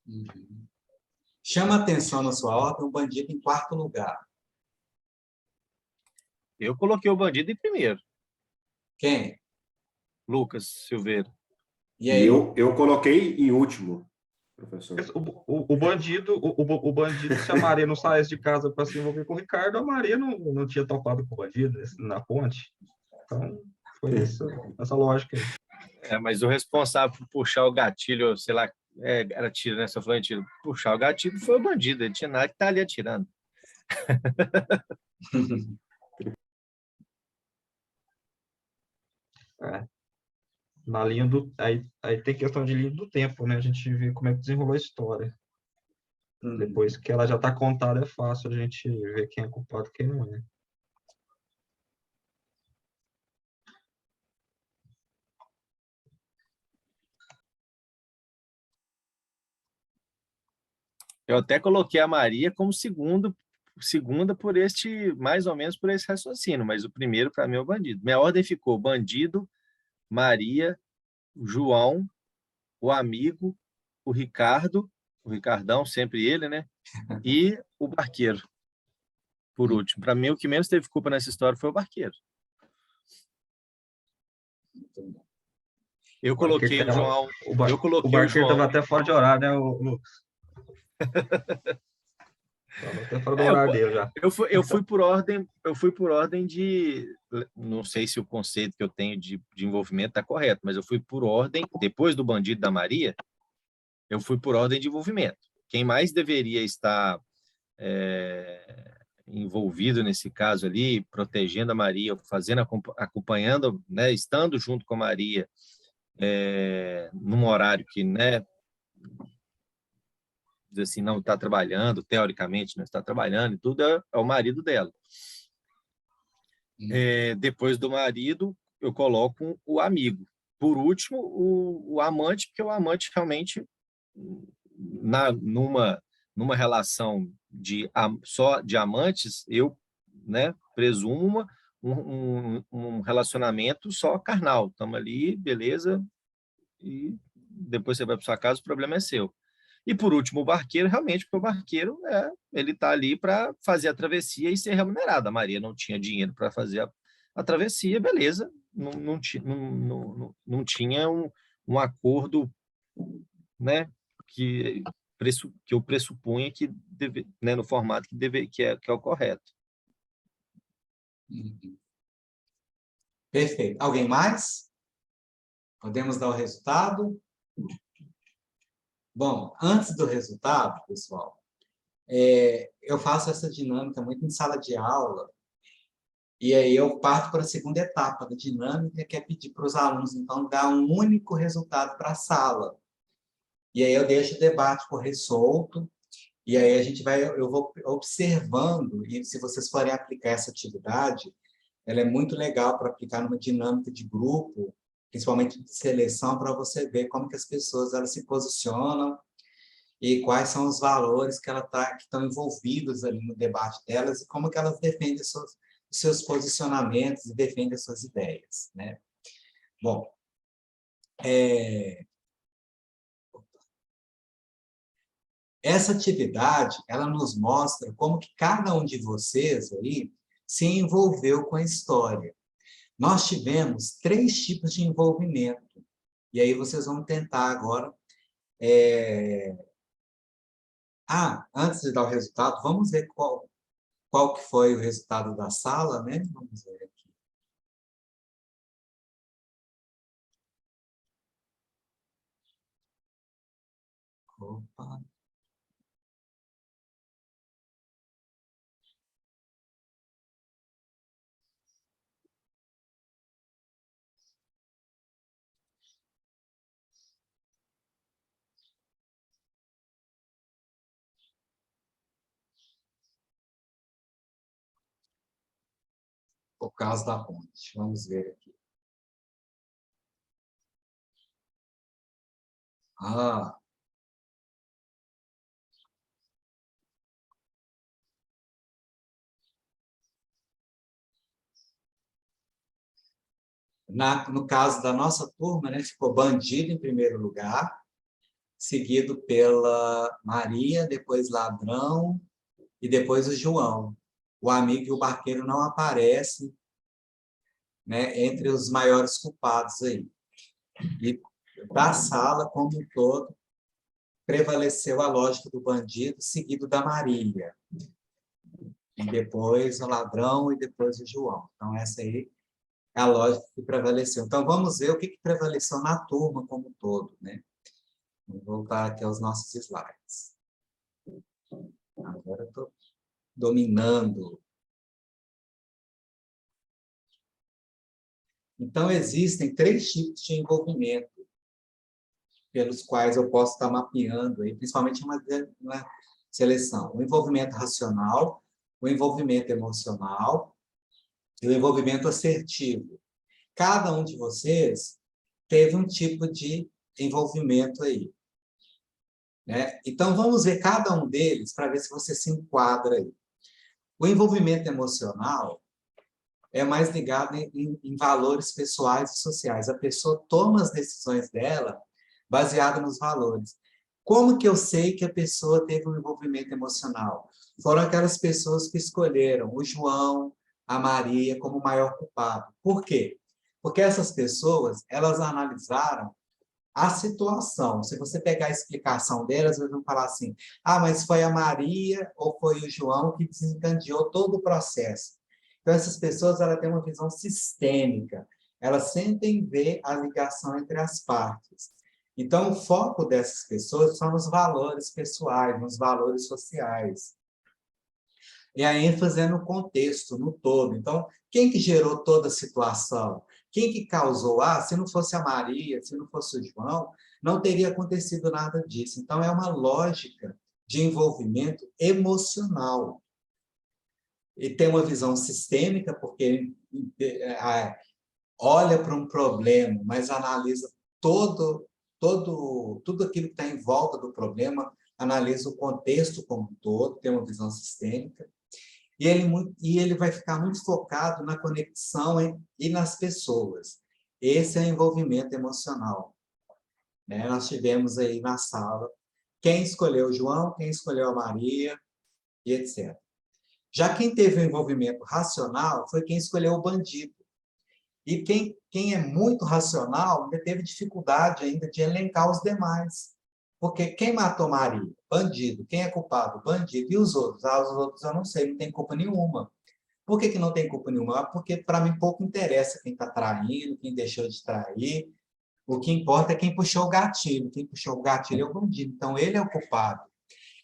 Uhum. Chama atenção na sua ordem o bandido em quarto lugar. Eu coloquei o bandido em primeiro, Quem? Lucas Silveira. E E aí? eu coloquei em último, professor. O bandido, se a Maria não saísse de casa para se envolver com o Ricardo, a Maria não tinha topado com o bandido na ponte. Então, foi essa lógica aí. Mas o responsável por puxar o gatilho, sei lá, era tiro, né? Só falando tiro. Puxar o gatilho foi o bandido, ele tinha nada que tá ali atirando. Na linha do... Aí tem questão de linha do tempo, né? A gente vê como é que desenrolou a história. Depois que ela já está contada, é fácil a gente ver quem é culpado e quem não é. Eu até coloquei a Maria como segunda por mais ou menos por esse raciocínio, mas o primeiro para mim é o bandido. Minha ordem ficou bandido, Maria, João, o amigo, o Ricardo, o Ricardão, sempre ele, né? E o barqueiro, por último. Para mim, o que menos teve culpa nessa história foi o barqueiro. Eu coloquei o João. O barqueiro estava até fora de horário, né, Lucas? Estava até fora do horário dele já. Eu fui por ordem de, não sei se o conceito que eu tenho de envolvimento está correto, mas eu fui por ordem, depois do bandido da Maria, eu fui por ordem de envolvimento. Quem mais deveria estar envolvido nesse caso ali, protegendo a Maria, acompanhando, né, estando junto com a Maria, num horário que, né, diz assim, não está trabalhando, teoricamente não está trabalhando, e tudo é o marido dela. Depois do marido, eu coloco o amigo. Por numa relação só de amantes, eu, né, presumo um relacionamento só carnal. Estamos ali, beleza, e depois você vai para sua casa, o problema é seu. E, por último, o barqueiro, realmente, porque o barqueiro, ele está ali para fazer a travessia e ser remunerado. A Maria não tinha dinheiro para fazer a travessia, beleza, não tinha um acordo, né, que eu pressupunha que né, no formato que é o correto. Perfeito. Alguém mais? Podemos dar o resultado? Bom, antes do resultado, pessoal, eu faço essa dinâmica muito em sala de aula, e aí eu parto para a segunda etapa da dinâmica, que é pedir para os alunos, então, dar um único resultado para a sala. E aí eu deixo o debate correr solto, e aí eu vou observando, e se vocês forem aplicar essa atividade, ela é muito legal para aplicar numa dinâmica de grupo, principalmente de seleção, para você ver como que as pessoas elas se posicionam e quais são os valores que estão envolvidos ali no debate delas e como que elas defendem os seus posicionamentos e defendem as suas ideias, né? Bom, essa atividade, ela nos mostra como que cada um de vocês aí se envolveu com a história. Nós tivemos 3 tipos de envolvimento. E aí vocês vão tentar agora... antes de dar o resultado, vamos ver qual que foi o resultado da sala, né? Vamos ver aqui. Opa. O caso da ponte. Vamos ver aqui. No caso da nossa turma, né, ficou Bandido em primeiro lugar, seguido pela Maria, depois Ladrão e depois o João. O amigo e o barqueiro não aparecem, né, entre os maiores culpados aí. E da sala, como um todo, prevaleceu a lógica do bandido, seguido da Maria. E depois o Ladrão e depois o João. Então, essa aí é a lógica que prevaleceu. Então, vamos ver o que prevaleceu na turma como um todo, né? Vou voltar aqui aos nossos slides. Agora eu estou dominando. Então, existem 3 tipos de envolvimento pelos quais eu posso estar mapeando, aí, principalmente uma seleção. O envolvimento racional, o envolvimento emocional e o envolvimento assertivo. Cada um de vocês teve um tipo de envolvimento aí, né? Então, vamos ver cada um deles para ver se você se enquadra aí. O envolvimento emocional é mais ligado em valores pessoais e sociais. A pessoa toma as decisões dela baseada nos valores. Como que eu sei que a pessoa teve um envolvimento emocional? Foram aquelas pessoas que escolheram o João, a Maria como o maior culpado. Por quê? Porque essas pessoas, elas analisaram a situação. Se você pegar a explicação delas, eles vão falar assim, mas foi a Maria ou foi o João que desencadeou todo o processo. Então, essas pessoas elas têm uma visão sistêmica. Elas sentem ver a ligação entre as partes. Então, o foco dessas pessoas são nos valores pessoais, nos valores sociais. E a ênfase é no contexto, no todo. Então, quem que gerou toda a situação? Quem que causou? Se não fosse a Maria, se não fosse o João, não teria acontecido nada disso. Então, é uma lógica de envolvimento emocional. E tem uma visão sistêmica, porque olha para um problema, mas analisa tudo aquilo que está em volta do problema, analisa o contexto como um todo, tem uma visão sistêmica, e ele vai ficar muito focado na conexão e nas pessoas. Esse é o envolvimento emocional, né? Nós tivemos aí na sala quem escolheu o João, quem escolheu a Maria, e etc. Já quem teve o envolvimento racional foi quem escolheu o bandido. E quem é muito racional ainda teve dificuldade ainda de elencar os demais. Porque quem matou Maria? Bandido. Quem é culpado? Bandido. E os outros? Ah, os outros eu não sei, não tem culpa nenhuma. Por que não tem culpa nenhuma? Porque para mim pouco interessa quem está traindo, quem deixou de trair. O que importa é quem puxou o gatilho. Quem puxou o gatilho é o bandido. Então ele é o culpado.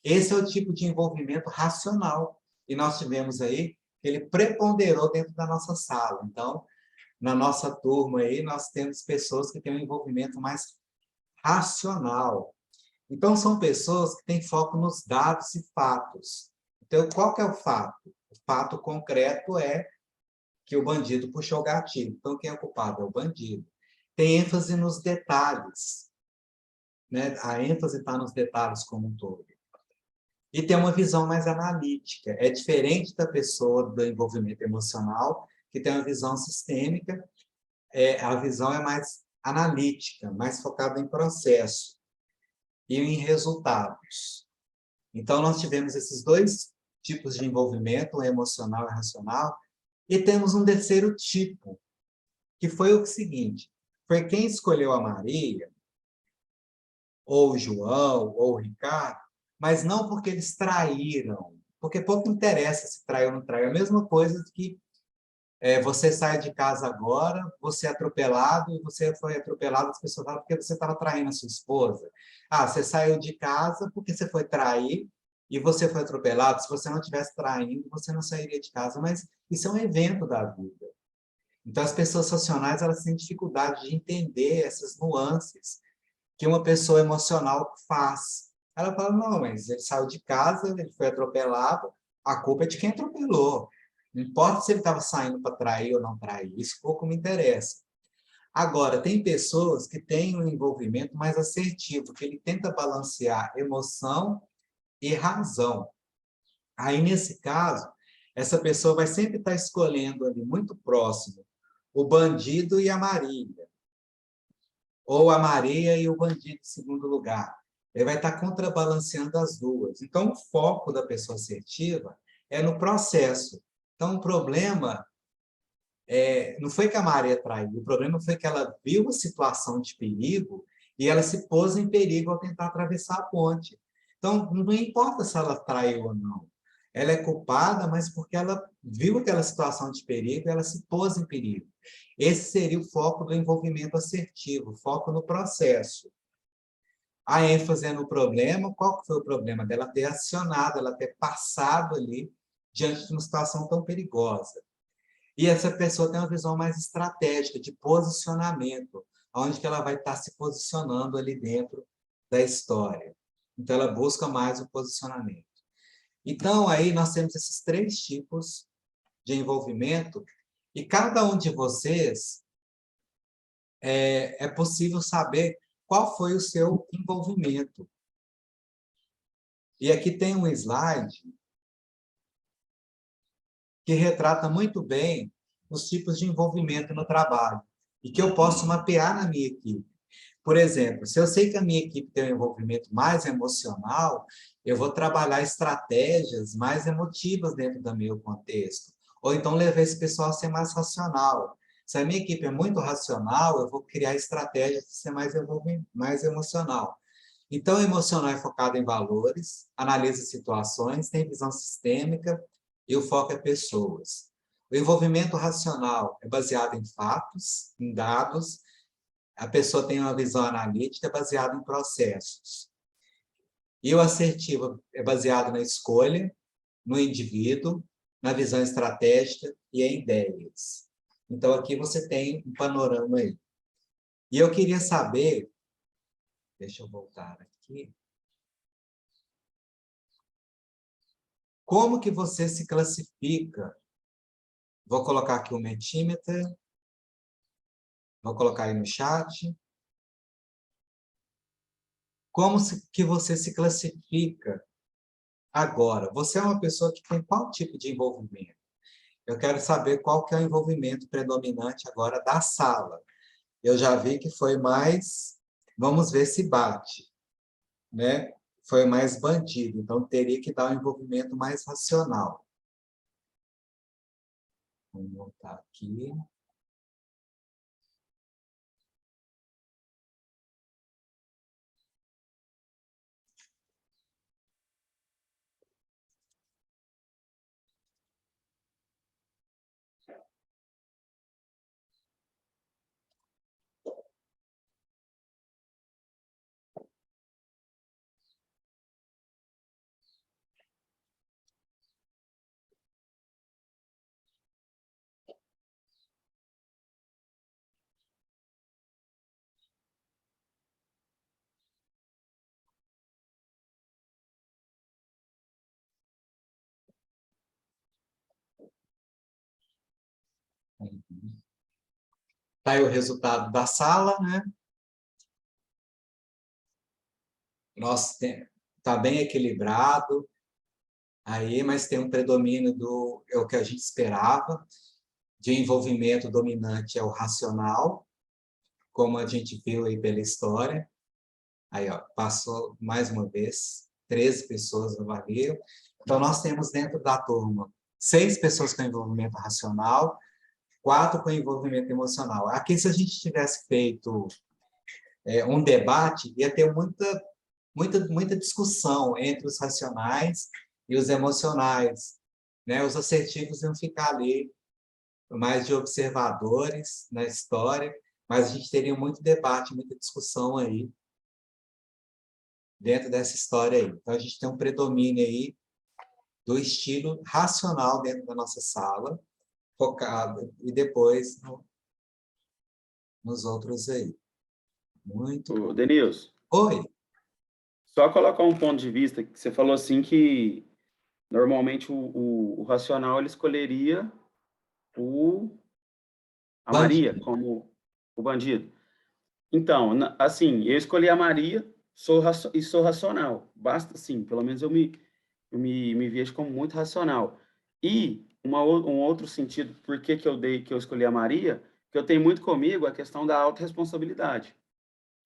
Esse é o tipo de envolvimento racional. E nós tivemos aí que ele preponderou dentro da nossa sala. Então, na nossa turma aí, nós temos pessoas que têm um envolvimento mais racional. Então, são pessoas que têm foco nos dados e fatos. Então, qual que é o fato? O fato concreto é que o bandido puxou o gatilho. Então, quem é o culpado? É o bandido. Tem ênfase nos detalhes, né? A ênfase está nos detalhes como um todo. E tem uma visão mais analítica. É diferente da pessoa do envolvimento emocional, que tem uma visão sistêmica. A visão é mais analítica, mais focada em processo e em resultados. Então, nós tivemos esses dois tipos de envolvimento, o emocional e o racional, e temos um terceiro tipo, que foi o seguinte, foi quem escolheu a Maria, ou o João, ou o Ricardo, mas não porque eles traíram, porque pouco interessa se traiu ou não traiu. É a mesma coisa que você sai de casa agora, você é atropelado, e você foi atropelado, as pessoas falam porque você estava traindo a sua esposa. Ah, você saiu de casa porque você foi trair e você foi atropelado. Se você não estivesse traindo, você não sairia de casa. Mas isso é um evento da vida. Então, as pessoas racionais, elas têm dificuldade de entender essas nuances que uma pessoa emocional faz. Ela fala, não, mas ele saiu de casa, ele foi atropelado, a culpa é de quem atropelou. Não importa se ele estava saindo para trair ou não trair, isso pouco me interessa. Agora, tem pessoas que têm um envolvimento mais assertivo, que ele tenta balancear emoção e razão. Aí, nesse caso, essa pessoa vai sempre estar escolhendo ali, muito próximo, o bandido e a Maria, ou a Maria e o bandido em segundo lugar. Ele vai estar contrabalanceando as duas. Então, o foco da pessoa assertiva é no processo. Então, o problema não foi que a Maria traiu, o problema foi que ela viu a situação de perigo e ela se pôs em perigo ao tentar atravessar a ponte. Então, não importa se ela traiu ou não. Ela é culpada, mas porque ela viu aquela situação de perigo, ela se pôs em perigo. Esse seria o foco do envolvimento assertivo, foco no processo. A ênfase é no problema. Qual que foi o problema dela ter acionado, ela ter passado ali diante de uma situação tão perigosa? E essa pessoa tem uma visão mais estratégica, de posicionamento, onde que ela vai estar se posicionando ali dentro da história. Então, ela busca mais o posicionamento. Então, aí nós temos esses três tipos de envolvimento, e cada um de vocês é possível saber qual foi o seu envolvimento. E aqui tem um slide que retrata muito bem os tipos de envolvimento no trabalho, e que eu posso mapear na minha equipe. Por exemplo, se eu sei que a minha equipe tem um envolvimento mais emocional, eu vou trabalhar estratégias mais emotivas dentro do meu contexto. Ou então levar esse pessoal a ser mais racional. Se a minha equipe é muito racional, eu vou criar estratégias de ser mais emocional. Então, o emocional é focado em valores, analisa situações, tem visão sistêmica e o foco é pessoas. O envolvimento racional é baseado em fatos, em dados. A pessoa tem uma visão analítica baseada em processos. E o assertivo é baseado na escolha, no indivíduo, na visão estratégica e em ideias. Então, aqui você tem um panorama aí. E eu queria saber, deixa eu voltar aqui, como que você se classifica? Vou colocar aqui o Mentimeter, vou colocar aí no chat. que você se classifica agora? Você é uma pessoa que tem qual tipo de envolvimento? Eu quero saber qual que é o envolvimento predominante agora da sala. Eu já vi que foi mais, vamos ver se bate, né? Foi mais bandido, então teria que dar um envolvimento mais racional. Vamos voltar aqui. Tá aí o resultado da sala, né? Nossa, tá bem equilibrado aí, mas tem um predomínio é o que a gente esperava, de envolvimento dominante é o racional, como a gente viu aí pela história. Aí, ó, passou mais uma vez, 13 pessoas avaliam. Então, nós temos dentro da turma 6 pessoas com envolvimento racional, 4 com envolvimento emocional. Aqui, se a gente tivesse feito um debate, ia ter muita discussão entre os racionais e os emocionais, né? Os assertivos iam ficar ali mais de observadores na história, mas a gente teria muito debate, muita discussão aí dentro dessa história aí. Então, a gente tem um predomínio aí do estilo racional dentro da nossa sala, focado, e depois nos outros aí. Muito Ô, bom. Denilson, Oi. só colocar um ponto de vista, que você falou assim que normalmente o racional ele escolheria a Maria Bandido. como o bandido. Então, assim, eu escolhi a Maria e sou racional. Basta assim, pelo menos eu me vejo como muito racional. E um outro sentido, por que que eu escolhi a Maria, que eu tenho muito comigo a questão da autorresponsabilidade.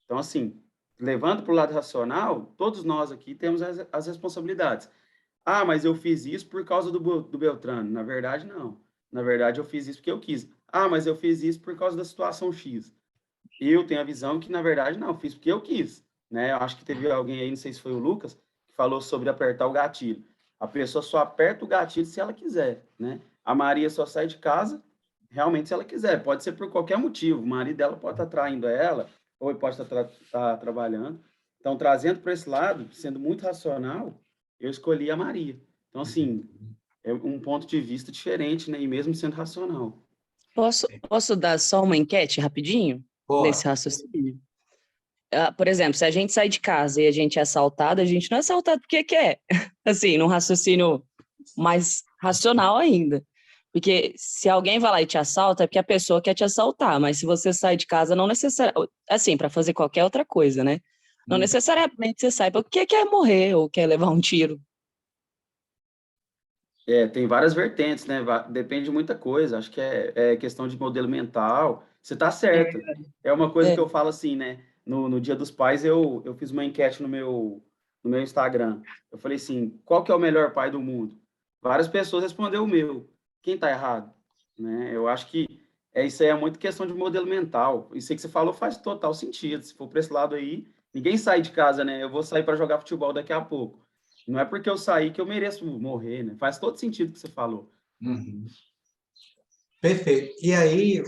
Então, assim, levando para o lado racional, todos nós aqui temos as responsabilidades. Ah, mas eu fiz isso por causa do Beltrano. Na verdade, não. Na verdade, eu fiz isso porque eu quis. Ah, mas eu fiz isso por causa da situação X. Eu tenho a visão que, na verdade, não, eu fiz porque eu quis. Né? Eu acho que teve alguém aí, não sei se foi o Lucas, que falou sobre apertar o gatilho. A pessoa só aperta o gatilho se ela quiser. Né? A Maria só sai de casa realmente se ela quiser. Pode ser por qualquer motivo. O marido dela pode estar traindo ela, ou ele pode estar trabalhando. Então, trazendo para esse lado, sendo muito racional, eu escolhi a Maria. Então, assim, é um ponto de vista diferente, né? E mesmo sendo racional. Posso dar só uma enquete rapidinho nesse Pode. raciocínio? Por exemplo, se a gente sai de casa e a gente é assaltado, a gente não é assaltado porque quer. Assim, num raciocínio mais racional ainda. Porque se alguém vai lá e te assalta, é porque a pessoa quer te assaltar. Mas se você sai de casa, não necessariamente... Assim, para fazer qualquer outra coisa, né? Não necessariamente você sai porque quer morrer ou quer levar um tiro. Tem várias vertentes, né? Depende de muita coisa. Acho que é questão de modelo mental. Você está certo. É uma coisa É. que eu falo assim, né? No Dia dos Pais, eu fiz uma enquete no meu Instagram. Eu falei assim, qual que é o melhor pai do mundo? Várias pessoas responderam o meu. Quem está errado? Né? Eu acho que isso aí é muito questão de modelo mental. Isso aí que você falou faz total sentido. Se for para esse lado aí, ninguém sai de casa, né? Eu vou sair para jogar futebol daqui a pouco. Não é porque eu saí que eu mereço morrer, né? Faz todo sentido o que você falou. Uhum. Perfeito. E aí,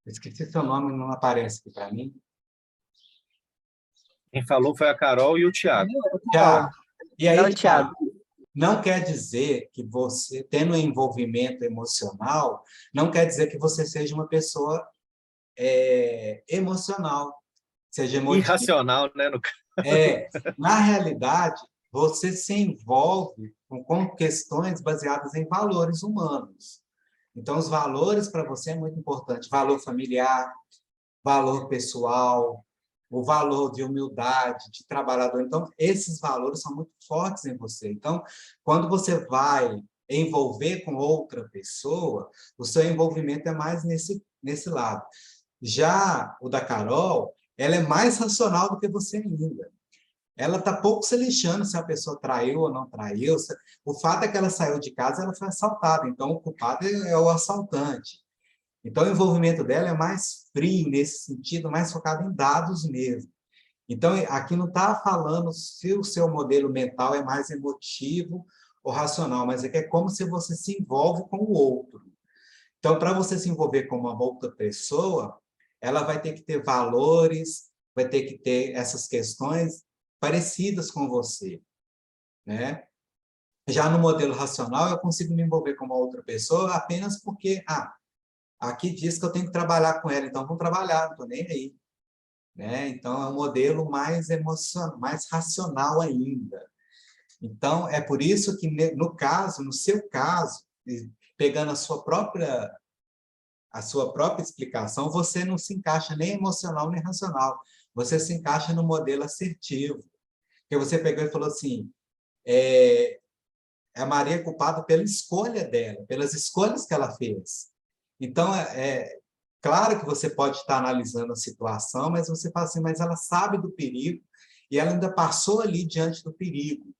esqueci seu nome, não aparece aqui para mim. Quem falou foi a Carol e o Thiago. Thiago, e aí, Não, Thiago. não quer dizer que você, tendo envolvimento emocional, não quer dizer que você seja uma pessoa emocional, seja emotiva. Irracional, né? Na realidade, você se envolve com questões baseadas em valores humanos. Então, os valores para você é muito importante. Valor familiar, valor pessoal, o valor de humildade, de trabalhador. Então, esses valores são muito fortes em você. Então, quando você vai envolver com outra pessoa, o seu envolvimento é mais nesse lado. Já o da Carol, ela é mais racional do que você ainda. Ela está pouco se lixando se a pessoa traiu ou não traiu. O fato é que ela saiu de casa, ela foi assaltada. Então, o culpado é o assaltante. Então, o envolvimento dela é mais frio nesse sentido, mais focado em dados mesmo. Então, aqui não está falando se o seu modelo mental é mais emotivo ou racional, mas é que é como se você se envolve com o outro. Então, para você se envolver com uma outra pessoa, ela vai ter que ter valores, vai ter que ter essas questões parecidas com você, né? Já no modelo racional, eu consigo me envolver com uma outra pessoa apenas porque, aqui diz que eu tenho que trabalhar com ela, então vamos trabalhar, não estou nem aí. Né? Então, é um modelo mais emocional, mais racional ainda. Então, é por isso que, no seu caso, pegando a sua própria explicação, você não se encaixa nem emocional nem racional. Você se encaixa no modelo assertivo. Porque você pegou e falou assim, a Maria é culpada pela escolha dela, pelas escolhas que ela fez. Então, claro que você pode estar analisando a situação, mas você fala assim, mas ela sabe do perigo e ela ainda passou ali diante do perigo.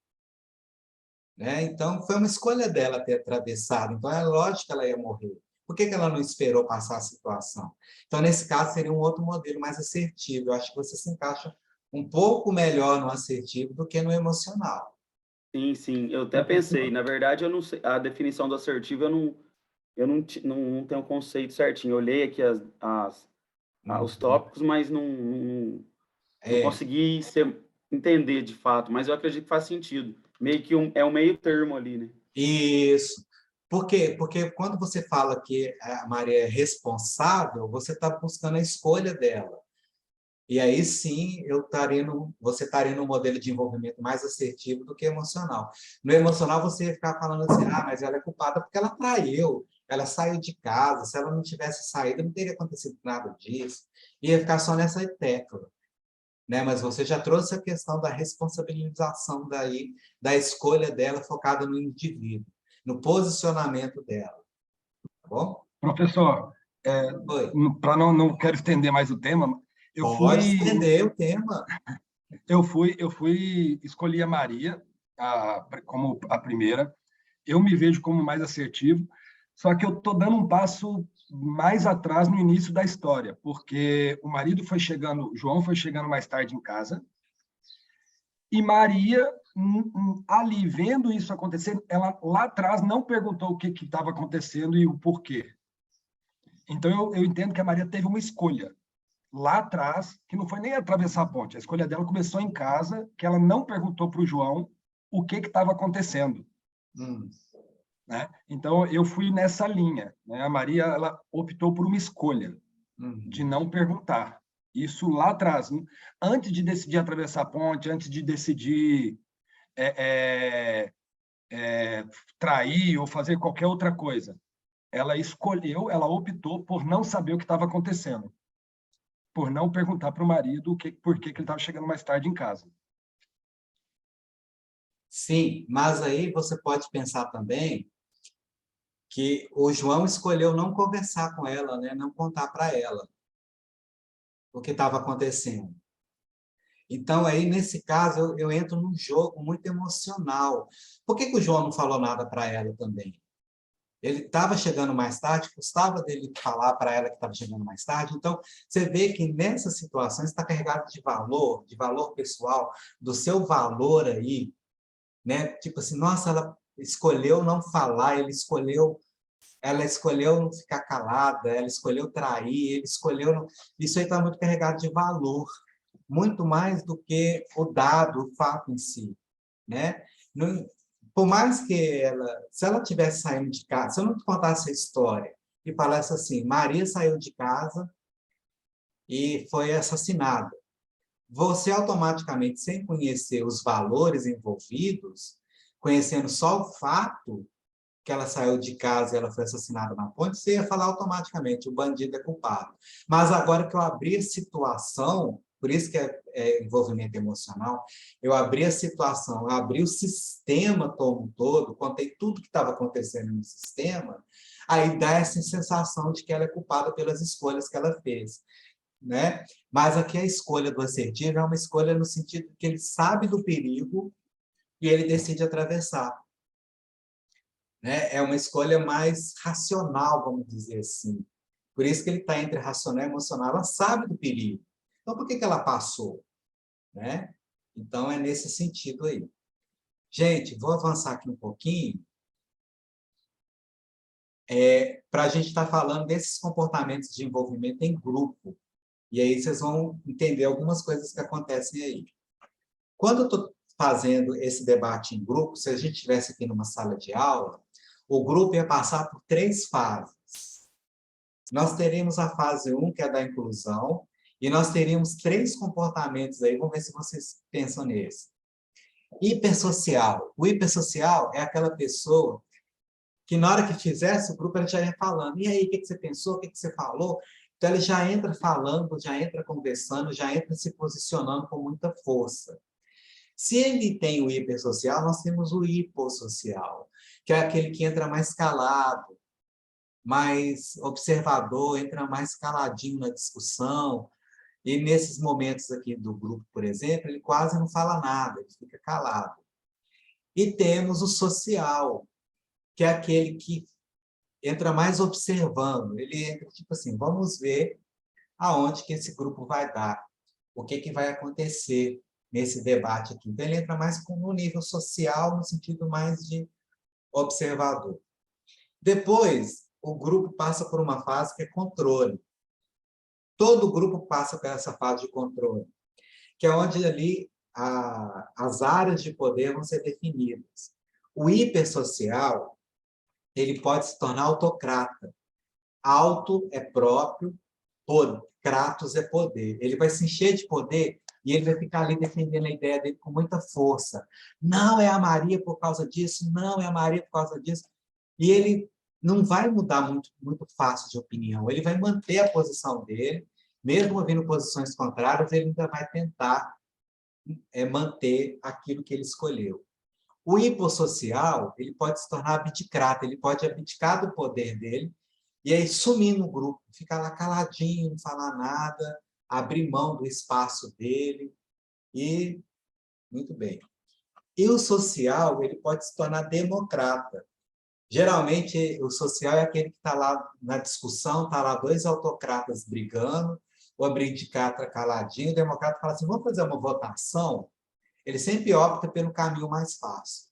Né? Então, foi uma escolha dela ter atravessado. Então, é lógico que ela ia morrer. Por que ela não esperou passar a situação? Então, nesse caso, seria um outro modelo mais assertivo. Eu acho que você se encaixa um pouco melhor no assertivo do que no emocional. Sim, sim. Eu até pensei. Na verdade, eu não sei. A definição do assertivo, eu não tenho o conceito certinho. Eu olhei aqui os tópicos, mas não consegui entender de fato. Mas eu acredito que faz sentido. Meio que é um meio termo ali, né? Isso. Por quê? Porque quando você fala que a Maria é responsável, você está buscando a escolha dela. E aí sim, você estaria num modelo de envolvimento mais assertivo do que emocional. No emocional, você ia ficar falando assim, mas ela é culpada porque ela traiu, ela saiu de casa, se ela não tivesse saído, não teria acontecido nada disso. Ia ficar só nessa tecla. Né? Mas você já trouxe a questão da responsabilização da escolha dela focada no indivíduo, no posicionamento dela. Tá bom? Professor, para não quero estender mais o tema, Pode estender o tema. Escolhi a Maria como a primeira. Eu me vejo como mais assertivo, só que eu estou dando um passo mais atrás no início da história, porque o marido João foi chegando mais tarde em casa, e Maria, ali vendo isso acontecer, ela lá atrás não perguntou o que estava acontecendo e o porquê. Então, eu entendo que a Maria teve uma escolha lá atrás, que não foi nem atravessar a ponte. A escolha dela começou em casa, que ela não perguntou para o João o que estava acontecendo. Né? Então, eu fui nessa linha. Né? A Maria ela optou por uma escolha de não perguntar. Isso lá atrás, antes de decidir atravessar a ponte, antes de decidir trair ou fazer qualquer outra coisa. Ela optou por não saber o que estava acontecendo, por não perguntar para o marido por que ele estava chegando mais tarde em casa. Sim, mas aí você pode pensar também que o João escolheu não conversar com ela, né? Não contar para ela o que estava acontecendo. Então, aí, nesse caso, eu entro num jogo muito emocional. Por que o João não falou nada para ela também? Ele estava chegando mais tarde, custava dele falar para ela que estava chegando mais tarde. Então, você vê que nessas situações está carregado de valor pessoal, do seu valor aí, né? Tipo assim, nossa, ela escolheu não falar, ela escolheu não ficar calada, ela escolheu trair, ele escolheu... Isso aí está muito carregado de valor, muito mais do que o dado, o fato em si, né? Por mais que se ela tivesse saindo de casa, se eu não te contasse a história e falasse assim, Maria saiu de casa e foi assassinada, você automaticamente, sem conhecer os valores envolvidos, conhecendo só o fato que ela saiu de casa e ela foi assassinada na ponte, você ia falar automaticamente, o bandido é culpado. Mas agora que eu abri a situação, por isso que é envolvimento emocional, eu abri a situação, eu abri o sistema todo, contei tudo que estava acontecendo no sistema, aí dá essa sensação de que ela é culpada pelas escolhas que ela fez, né? Mas aqui a escolha do assertivo é uma escolha no sentido que ele sabe do perigo e ele decide atravessar, né? É uma escolha mais racional, vamos dizer assim. Por isso que ele está entre racional e emocional. Ela sabe do perigo. Então, por que ela passou? Né? Então, é nesse sentido aí. Gente, vou avançar aqui um pouquinho para a gente estar falando desses comportamentos de envolvimento em grupo. E aí vocês vão entender algumas coisas que acontecem aí. Quando eu estou fazendo esse debate em grupo, se a gente estivesse aqui numa sala de aula, o grupo ia passar por 3 fases. Nós teríamos a fase 1, que é da inclusão, e nós teríamos 3 comportamentos aí, vamos ver se vocês pensam nesse. Hipersocial. O hipersocial é aquela pessoa que, na hora que fizesse o grupo, ele já ia falando. E aí, o que você pensou? O que você falou? Então, ele já entra falando, já entra conversando, já entra se posicionando com muita força. Se ele tem o hipersocial, nós temos o hipossocial, que é aquele que entra mais calado, mais observador, entra mais caladinho na discussão, e nesses momentos aqui do grupo, por exemplo, ele quase não fala nada, ele fica calado. E temos o social, que é aquele que entra mais observando, ele entra tipo assim, vamos ver aonde que esse grupo vai dar, o que vai acontecer nesse debate aqui. Então, ele entra mais no nível social, no sentido mais de observador. Depois, o grupo passa por uma fase que é controle. Todo grupo passa por essa fase de controle, que é onde ali as áreas de poder vão ser definidas. O hipersocial, ele pode se tornar autocrata. Auto é próprio, kratos é poder. Ele vai se encher de poder e ele vai ficar ali defendendo a ideia dele com muita força. Não é a Maria por causa disso, não é a Maria por causa disso. E ele não vai mudar muito fácil de opinião. Ele vai manter a posição dele, mesmo havendo posições contrárias, ele ainda vai tentar manter aquilo que ele escolheu. O hipossocial, ele pode se tornar abdicrata, ele pode abdicar do poder dele e aí sumir no grupo, ficar lá caladinho, não falar nada, abrir mão do espaço dele e muito bem. E o social, ele pode se tornar democrata. Geralmente, o social é aquele que está lá na discussão, está lá 2 autocratas brigando, o abdicrata caladinho, o democrata fala assim, vamos fazer uma votação? Ele sempre opta pelo caminho mais fácil.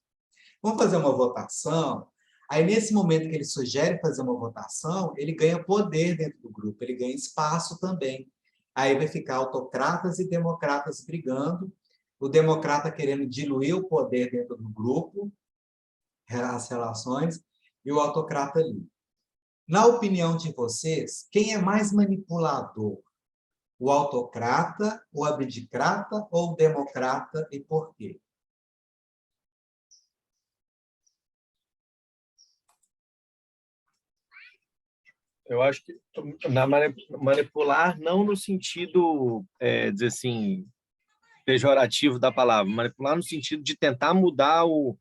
Vamos fazer uma votação? Aí, nesse momento que ele sugere fazer uma votação, ele ganha poder dentro do grupo, ele ganha espaço também. Aí vai ficar autocratas e democratas brigando, o democrata querendo diluir o poder dentro do grupo, as relações, e o autocrata ali. Na opinião de vocês, quem é mais manipulador? O autocrata, o abdicrata ou o democrata e por quê? Eu acho que manipular não no sentido, dizer assim, pejorativo da palavra, manipular no sentido de tentar mudar o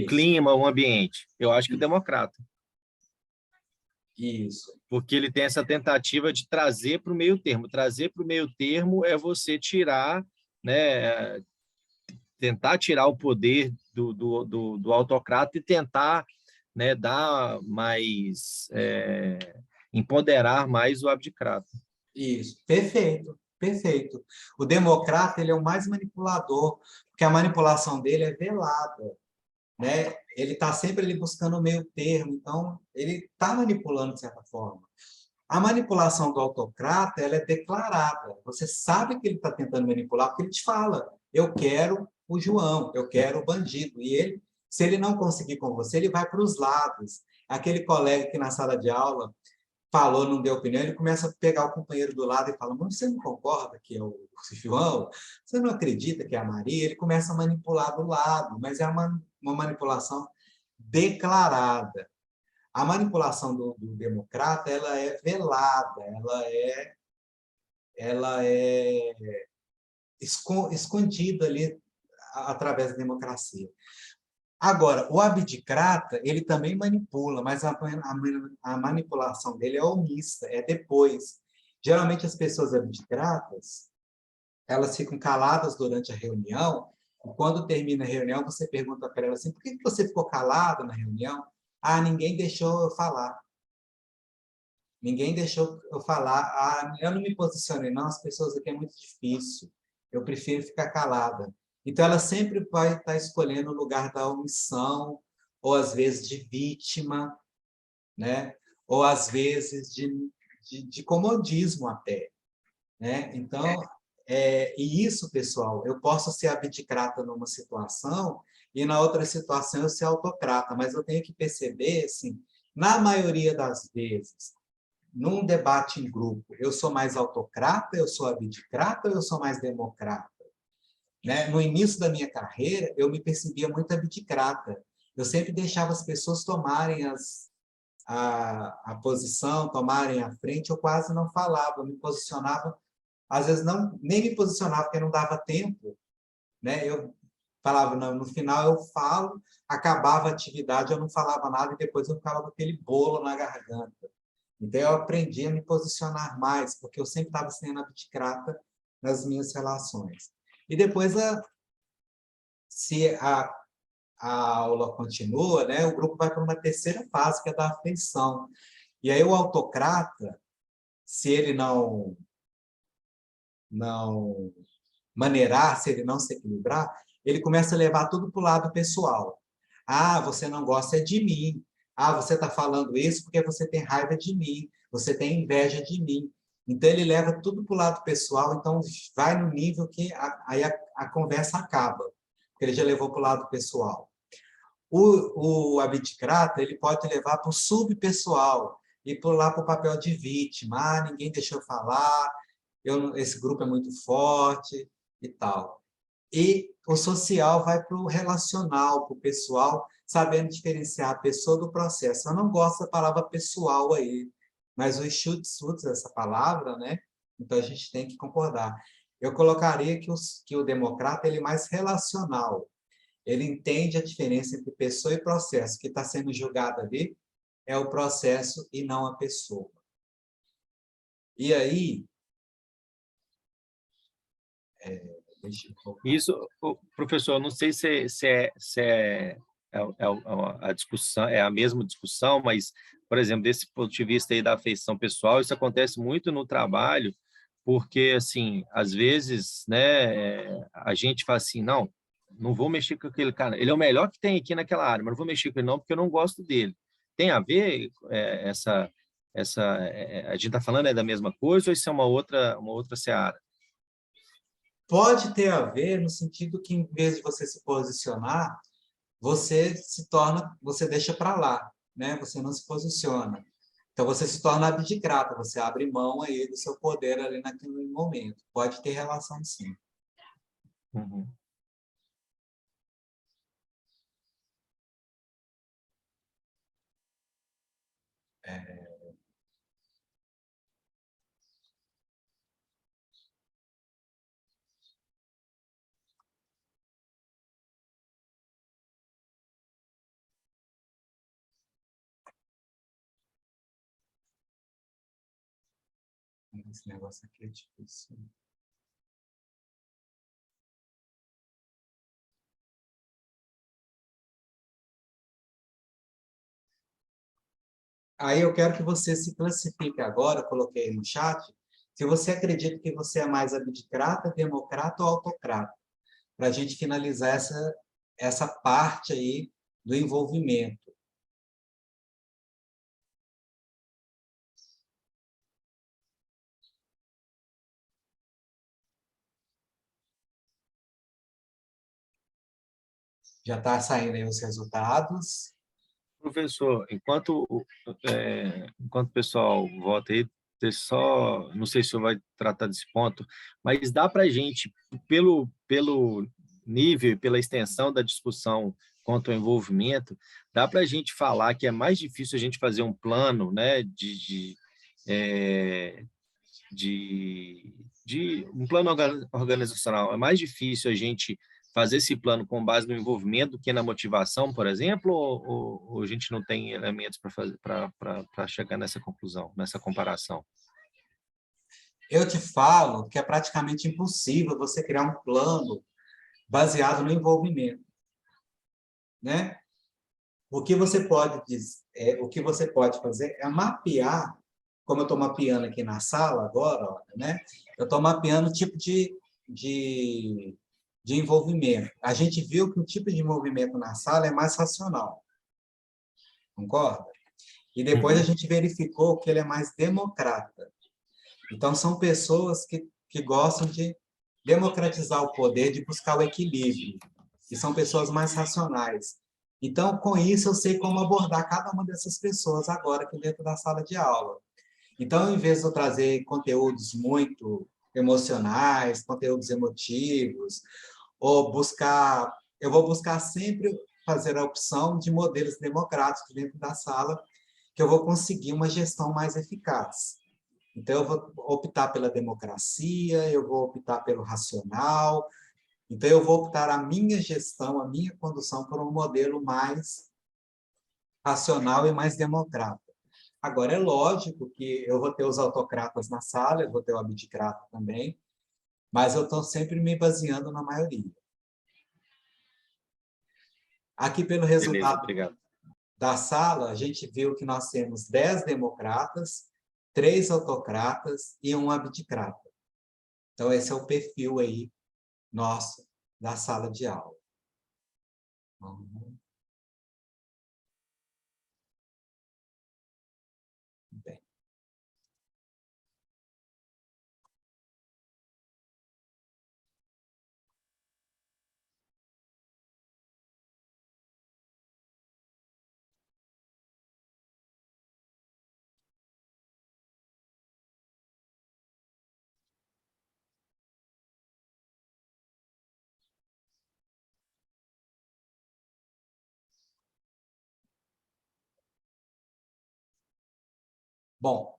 clima, o ambiente. Eu acho que o democrata. Isso. Porque ele tem essa tentativa de trazer para o meio termo. Trazer para o meio termo é você tirar, né, tentar tirar o poder do autocrata e tentar, né, dar mais, empoderar mais o abdicrata. Isso, perfeito, perfeito. O democrata, ele é o mais manipulador, porque a manipulação dele é velada, né? Ele está sempre ali buscando o meio termo, então ele está manipulando de certa forma. A manipulação do autocrata, ela é declarada. Você sabe que ele está tentando manipular, porque ele te fala, eu quero o João, eu quero o bandido. E ele, se ele não conseguir com você, ele vai para os lados. Aquele colega que na sala de aula falou, não deu opinião, ele começa a pegar o companheiro do lado e fala, mas você não concorda que é o João? Você não acredita que é a Maria? Ele começa a manipular do lado, mas é uma manipulação declarada. A manipulação do democrata, ela é velada, ela é ela é escondida ali através da democracia. Agora, o abdicrata, ele também manipula, mas a manipulação dele é omissa, é depois. Geralmente, as pessoas abdicratas, elas ficam caladas durante a reunião, e quando termina a reunião, você pergunta para ela assim, por que você ficou calada na reunião? Ah, ninguém deixou eu falar. Ninguém deixou eu falar. Ah, eu não me posicionei, não, as pessoas aqui é muito difícil. Eu prefiro ficar calada. Então, ela sempre vai estar escolhendo o lugar da omissão, ou às vezes de vítima, né? Ou às vezes de comodismo até. Né? Então, e isso, pessoal, eu posso ser abdicrata numa situação e na outra situação eu ser autocrata, mas eu tenho que perceber, assim, na maioria das vezes, num debate em grupo, eu sou mais autocrata, eu sou abdicrata ou eu sou mais democrata? Né? No início da minha carreira, eu me percebia muito abdicrata. Eu sempre deixava as pessoas tomarem a posição, tomarem a frente, eu quase não falava, eu me posicionava, às vezes não, nem me posicionava, porque não dava tempo. Né? Eu falava, não, no final eu falo, acabava a atividade, eu não falava nada e depois eu ficava com aquele bolo na garganta. Então, eu aprendi a me posicionar mais, porque eu sempre estava sendo abdicrata nas minhas relações. E depois, se a aula continua, né, o grupo vai para uma terceira fase, que é da afeição. E aí, o autocrata, se ele não maneirar, se ele não se equilibrar, ele começa a levar tudo para o lado pessoal. Ah, você não gosta de mim. Ah, você está falando isso porque você tem raiva de mim. Você tem inveja de mim. Então, ele leva tudo para o lado pessoal, então vai no nível que aí a conversa acaba, porque ele já levou para o lado pessoal. O abdicrata, ele pode levar para o subpessoal e pular para o papel de vítima. Ah, ninguém deixou eu falar, esse grupo é muito forte e tal. E o social vai para o relacional, para o pessoal, sabendo diferenciar a pessoa do processo. Eu não gosto da palavra pessoal aí, mas o Schutz usa essa palavra, né? Então a gente tem que concordar. Eu colocaria que o democrata ele é mais relacional. Ele entende a diferença entre pessoa e processo. O que está sendo julgado ali é o processo e não a pessoa. E aí, isso, professor, não sei se é a discussão, é a mesma discussão, mas, por exemplo, desse ponto de vista aí da afeição pessoal, isso acontece muito no trabalho, porque, assim, às vezes, né, a gente fala assim, não vou mexer com aquele cara, ele é o melhor que tem aqui naquela área, mas não vou mexer com ele não, porque eu não gosto dele. Tem a ver a gente está falando da mesma coisa ou isso é uma outra seara? pode ter a ver no sentido que, em vez de você se posicionar, você deixa para lá, né? Você não se posiciona. Então, você se torna abdicrata, você abre mão aí do seu poder ali naquele momento. Pode ter relação, sim. Uhum. Esse negócio aqui é difícil. Aí eu quero que você se classifique agora, eu coloquei no chat, se você acredita que você é mais abdicrata, democrata ou autocrata, para a gente finalizar essa parte aí do envolvimento. Já está saindo aí os resultados. Professor, enquanto o pessoal vota aí, não sei se o senhor vai tratar desse ponto, mas dá para a gente, pelo nível, pela extensão da discussão quanto ao envolvimento, dá para a gente falar que é mais difícil a gente fazer um plano, né, de um plano organizacional. É mais difícil a gente fazer esse plano com base no envolvimento do que na motivação, por exemplo, ou a gente não tem elementos para fazer para chegar nessa conclusão, nessa comparação? Eu te falo que é praticamente impossível você criar um plano baseado no envolvimento, né? O que você pode o que você pode fazer é mapear, como eu estou mapeando aqui na sala agora, ó, né? Eu estou mapeando o tipo de, de envolvimento. A gente viu que o tipo de envolvimento na sala é mais racional, concorda? E depois a gente verificou que ele é mais democrata. Então, são pessoas que gostam de democratizar o poder, de buscar o equilíbrio, e são pessoas mais racionais. Então, com isso, eu sei como abordar cada uma dessas pessoas agora aqui dentro da sala de aula. Então, em vez de eu trazer conteúdos muito emocionais, conteúdos emotivos, ou eu vou buscar sempre fazer a opção de modelos democráticos dentro da sala, que eu vou conseguir uma gestão mais eficaz. Então, eu vou optar pela democracia, eu vou optar pelo racional, então eu vou optar a minha gestão, a minha condução por um modelo mais racional e mais democrático. Agora, é lógico que eu vou ter os autocratas na sala, eu vou ter o abdicrata também, mas eu estou sempre me baseando na maioria. Aqui, pelo Beleza, resultado obrigado. da sala, a gente viu que nós temos 10 democratas, 3 autocratas e um abdicrata. Então, esse é o perfil aí nosso da sala de aula. Bem. Bom,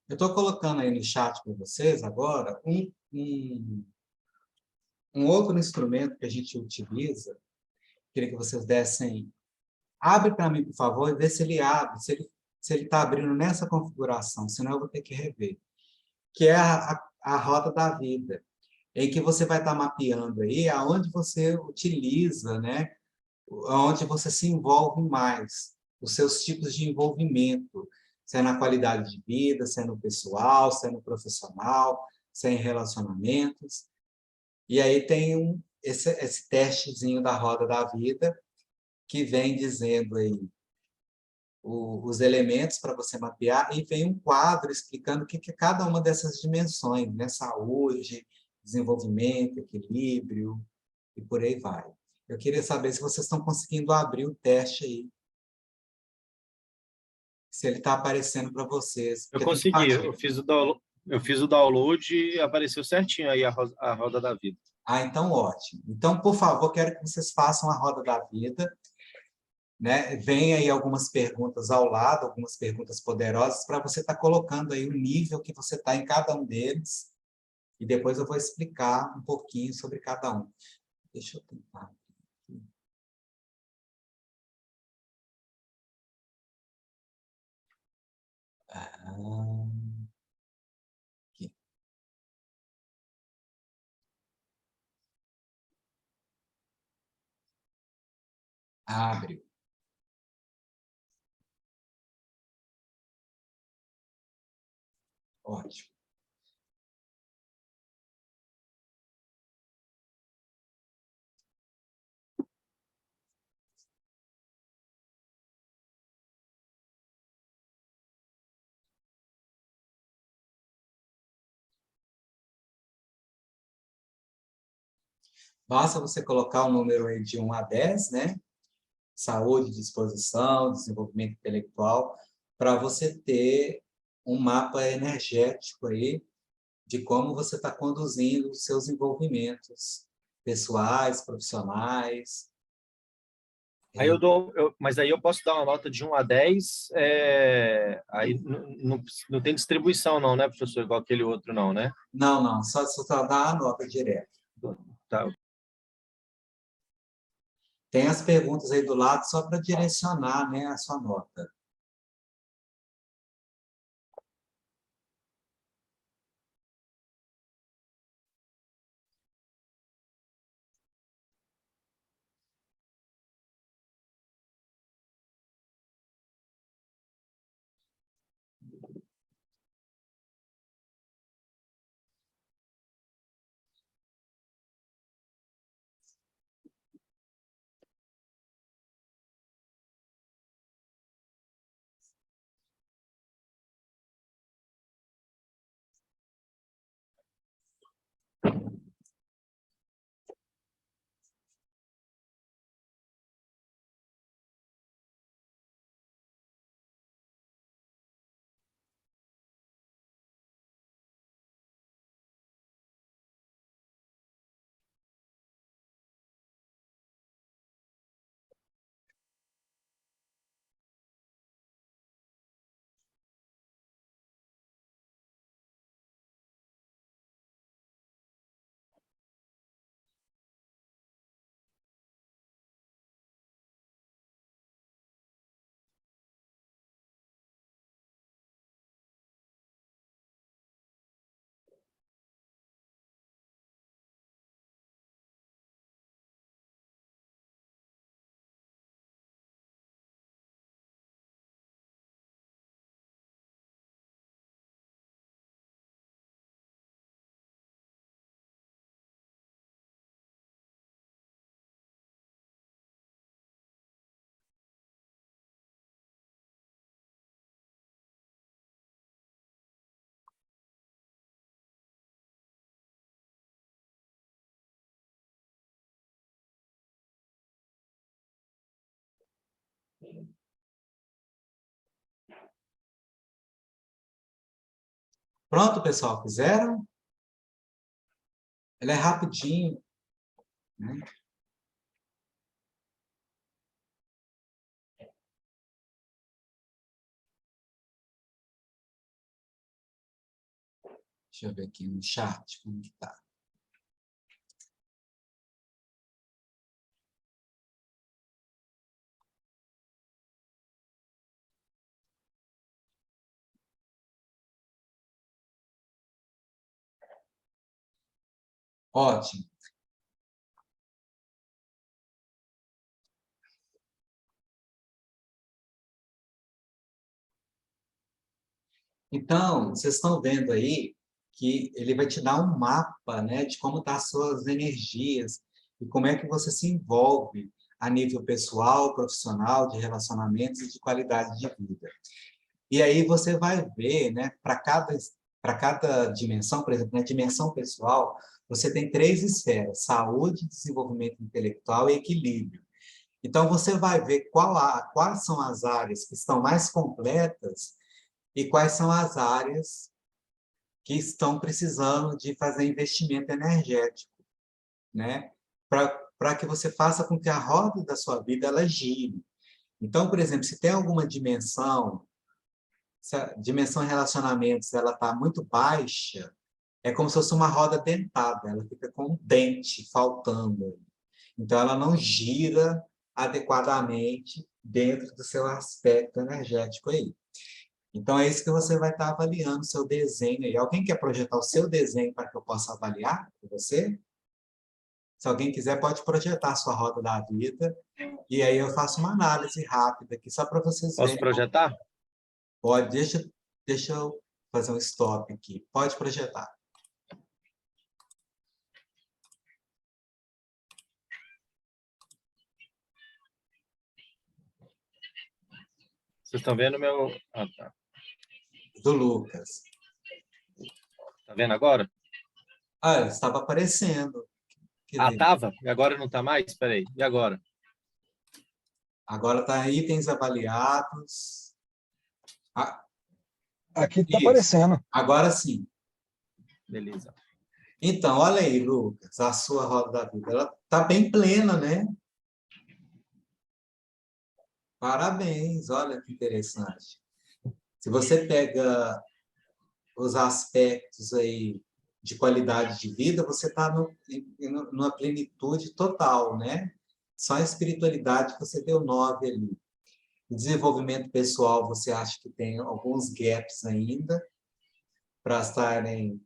eu estou colocando aí no chat para vocês agora um outro instrumento que a gente utiliza. Queria que vocês dessem... Abre para mim, por favor, e vê se ele abre, se ele está abrindo nessa configuração, senão eu vou ter que rever. Que é a roda da vida, em que você vai estar mapeando aí aonde você utiliza, né? Aonde você se envolve mais, os seus tipos de envolvimento, se é na qualidade de vida, se é no pessoal, se é no profissional, se é em relacionamentos. E aí tem esse testezinho da roda da vida, que vem dizendo aí os elementos para você mapear, e vem um quadro explicando o que é cada uma dessas dimensões, né? Saúde, desenvolvimento, equilíbrio, e por aí vai. Eu queria saber se vocês estão conseguindo abrir o teste aí, se ele está aparecendo para vocês. Eu Porque tem consegui, página. eu fiz o download e apareceu certinho aí a roda da vida. Ah, então ótimo. Então, por favor, quero que vocês façam a roda da vida, né? Vem aí algumas perguntas ao lado, algumas perguntas poderosas, para você estar colocando aí o nível que você está em cada um deles, e depois eu vou explicar um pouquinho sobre cada um. Deixa eu tentar. Aqui. Abre. Ótimo. Basta você colocar o número aí de 1 a 10, né? Saúde, disposição, desenvolvimento intelectual, para você ter um mapa energético aí de como você está conduzindo os seus envolvimentos pessoais, profissionais. Aí mas aí eu posso dar uma nota de 1 a 10, aí não tem distribuição não, né, professor? Igual aquele outro não, né? Não, só dá a nota direto. Tá. Tem as perguntas aí do lado só para direcionar, né, a sua nota. Pronto, pessoal, fizeram? Ele é rapidinho, né? Deixa eu ver aqui no chat como que tá. Ótimo. Então, vocês estão vendo aí que ele vai te dar um mapa, né, de como estão as suas energias e como é que você se envolve a nível pessoal, profissional, de relacionamentos e de qualidade de vida. E aí você vai ver, né, para cada dimensão, por exemplo, na dimensão pessoal, você tem 3 esferas: saúde, desenvolvimento intelectual e equilíbrio. Então, você vai ver quais são as áreas que estão mais completas e quais são as áreas que estão precisando de fazer investimento energético, né? Para que você faça com que a roda da sua vida ela gire. Então, por exemplo, se tem alguma dimensão, se a dimensão relacionamentos ela está muito baixa, é como se fosse uma roda dentada, ela fica com um dente faltando. Então, ela não gira adequadamente dentro do seu aspecto energético aí. Então, é isso que você vai estar avaliando, o seu desenho aí. Alguém quer projetar o seu desenho para que eu possa avaliar com você? Se alguém quiser, pode projetar a sua roda da vida, e aí eu faço uma análise rápida aqui, só para vocês Posso verem. projetar? Pode, deixa eu fazer um stop aqui. Pode projetar. Vocês estão vendo meu... Ah, tá. Do Lucas. Tá vendo agora? Ah, estava aparecendo. Quer dizer, Tava? E agora não tá mais? Espera aí. E agora? agora está itens avaliados. Ah, Aqui está isso. aparecendo. Agora sim. Beleza. Então, olha aí, Lucas, a sua roda da vida. Ela está bem plena, né? Parabéns, olha que interessante. Se você pega os aspectos aí de qualidade de vida, você está numa plenitude total, né? Só a espiritualidade você deu 9 ali. Desenvolvimento pessoal, você acha que tem alguns gaps ainda para estarem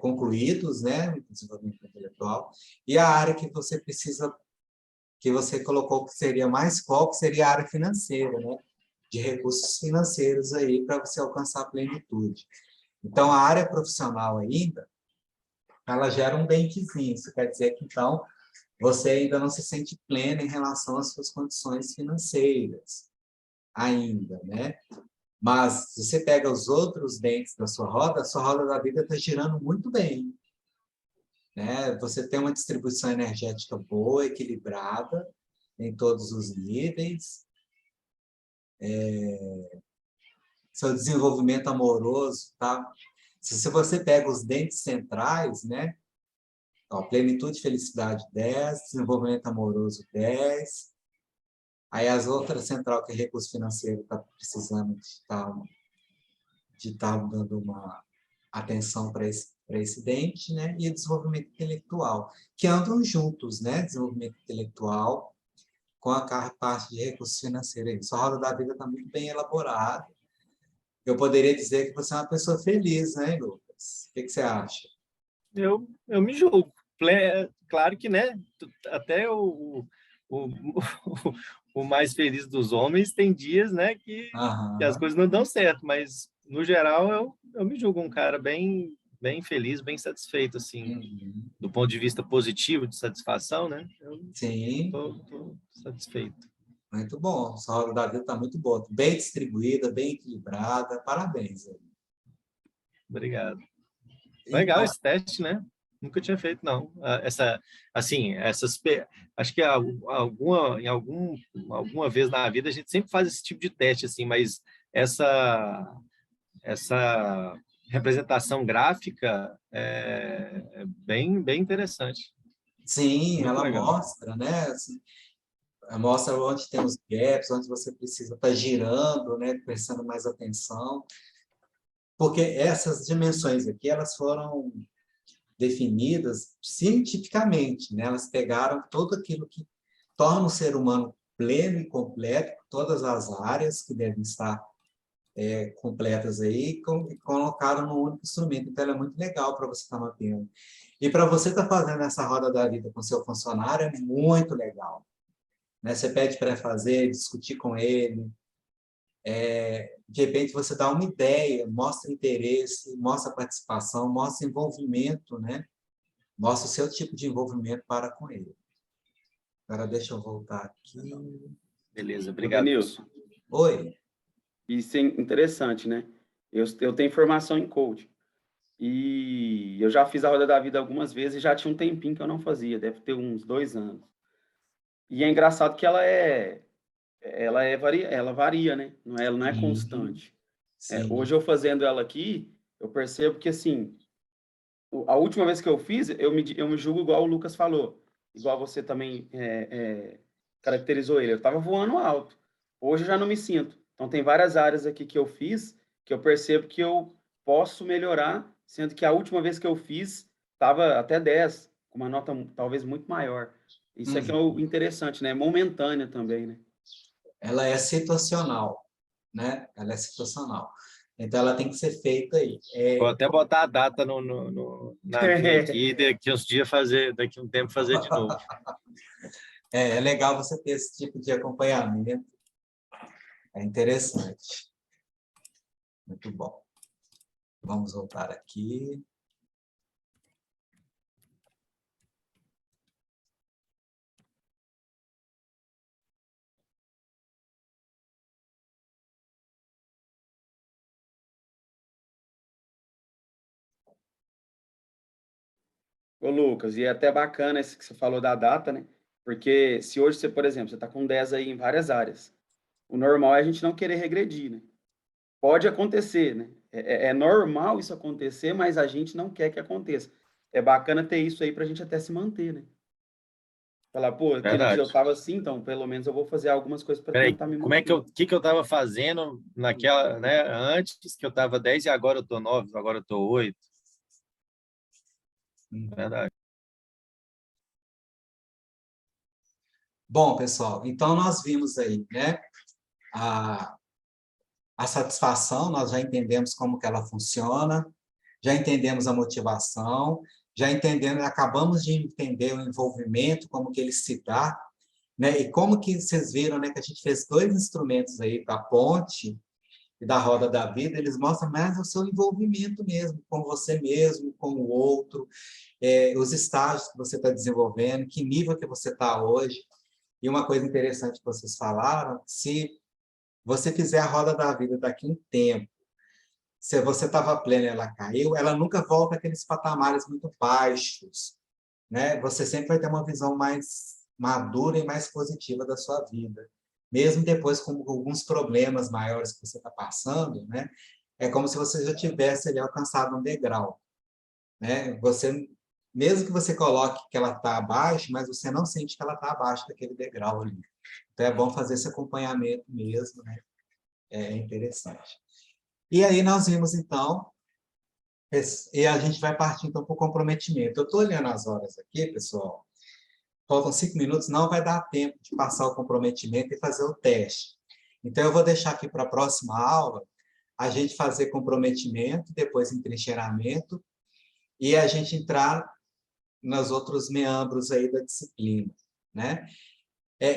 concluídos, né? O desenvolvimento intelectual. E a área que você precisa, que você colocou que seria mais foco, seria a área financeira, né? De recursos financeiros aí para você alcançar a plenitude. Então, a área profissional ainda, ela gera um benquezinho. Isso quer dizer que, então, você ainda não se sente pleno em relação às suas condições financeiras, ainda, né? Mas, se você pega os outros dentes da sua roda, a sua roda da vida está girando muito bem, né? Você tem uma distribuição energética boa, equilibrada, em todos os níveis. Seu desenvolvimento amoroso, tá? Se você pega os dentes centrais, né? Ó, plenitude, felicidade, 10, desenvolvimento amoroso, 10. Aí as outras central, que é recurso financeiro, está precisando de estar dando uma atenção para esse dente, né? E o desenvolvimento intelectual, que andam juntos, né? Desenvolvimento intelectual com a parte de recursos financeiros. Sua roda da vida está muito bem elaborada. Eu poderia dizer que você é uma pessoa feliz, né, Lucas? O que você acha? Eu me julgo. Claro que, né? Até o mais feliz dos homens tem dias, né, que as coisas não dão certo, mas, no geral, eu me julgo um cara bem feliz, bem satisfeito, assim, do ponto de vista positivo, de satisfação, né? Sim. Tô satisfeito. Muito bom. Sua roda da vida está muito boa. Bem distribuída, bem equilibrada. Parabéns. Obrigado. Legal esse teste, né? Nunca tinha feito, não. Acho que alguma vez na vida a gente sempre faz esse tipo de teste, assim, mas essa representação gráfica é bem interessante. Sim, Muito ela legal. mostra, né? Assim, mostra onde tem os gaps, onde você precisa estar girando, né? Prestando mais atenção. Porque essas dimensões aqui, elas foram definidas cientificamente, né? Elas pegaram tudo aquilo que torna o ser humano pleno e completo, todas as áreas que devem estar completas aí, e colocaram num único instrumento. Então, ela é muito legal para você estar mapeando. E para você estar fazendo essa roda da vida com seu funcionário, é muito legal, né? Você pede para fazer, discutir com ele, de repente você dá uma ideia, mostra interesse, mostra participação, mostra envolvimento, né? Mostra o seu tipo de envolvimento para com ele. Agora deixa eu voltar aqui. Beleza, obrigado. Denilson, Oi. isso é interessante, né? Eu tenho formação em coaching. E eu já fiz a Roda da Vida algumas vezes e já tinha um tempinho que eu não fazia, deve ter uns 2 anos. E é engraçado que ela varia, né? Ela não é constante. Hoje eu fazendo ela aqui, eu percebo que, assim, a última vez que eu fiz, eu me julgo igual o Lucas falou, igual você também caracterizou ele. Eu estava voando alto. Hoje eu já não me sinto. Então, tem várias áreas aqui que eu fiz que eu percebo que eu posso melhorar, sendo que a última vez que eu fiz estava até 10, com uma nota talvez muito maior. Isso aqui é o interessante, né? É momentânea também, né? Ela é situacional, né? Ela é situacional. Então, ela tem que ser feita aí. Vou até botar a data na minha aqui, daqui a um tempo fazer de novo. É legal você ter esse tipo de acompanhamento. É interessante. Muito bom. Vamos voltar aqui. Ô, Lucas, e é até bacana esse que você falou da data, né? Porque se hoje você, por exemplo, você está com 10 aí em várias áreas, o normal é a gente não querer regredir, né? Pode acontecer, né? É normal isso acontecer, mas a gente não quer que aconteça. É bacana ter isso aí para a gente até se manter, né? Falar, pô, aquele dia eu Verdade. estava assim, então pelo menos eu vou fazer algumas coisas para Peraí, tentar me como é manter. que eu estava fazendo naquela, né? Antes que eu estava 10 e agora eu estou 9, agora eu estou 8. Verdade. Bom, pessoal, então nós vimos aí, né, a satisfação, nós já entendemos como que ela funciona, já entendemos a motivação, já entendemos, acabamos de entender o envolvimento, como que ele se dá, né, e como que vocês viram, né, que a gente fez 2 instrumentos aí, da ponte e da roda da vida, eles mostram mais o seu envolvimento mesmo, com você mesmo, com o outro, os estágios que você está desenvolvendo, que nível que você está hoje. E uma coisa interessante que vocês falaram, se você fizer a roda da vida daqui a um tempo, se você estava pleno e ela caiu, ela nunca volta àqueles patamares muito baixos, né? Você sempre vai ter uma visão mais madura e mais positiva da sua vida. Mesmo depois com alguns problemas maiores que você está passando, né? É como se você já tivesse ali alcançado um degrau, né? Você, mesmo que você coloque que ela está abaixo, mas você não sente que ela está abaixo daquele degrau ali. Então, é bom fazer esse acompanhamento mesmo, né? É interessante. E aí nós vimos, então, e a gente vai partir, então, para o comprometimento. Eu estou olhando as horas aqui, pessoal, faltam 5 minutos, não vai dar tempo de passar o comprometimento e fazer o teste. Então, eu vou deixar aqui para a próxima aula a gente fazer comprometimento, depois entrincheiramento, e a gente entrar nos outros meandros aí da disciplina, né?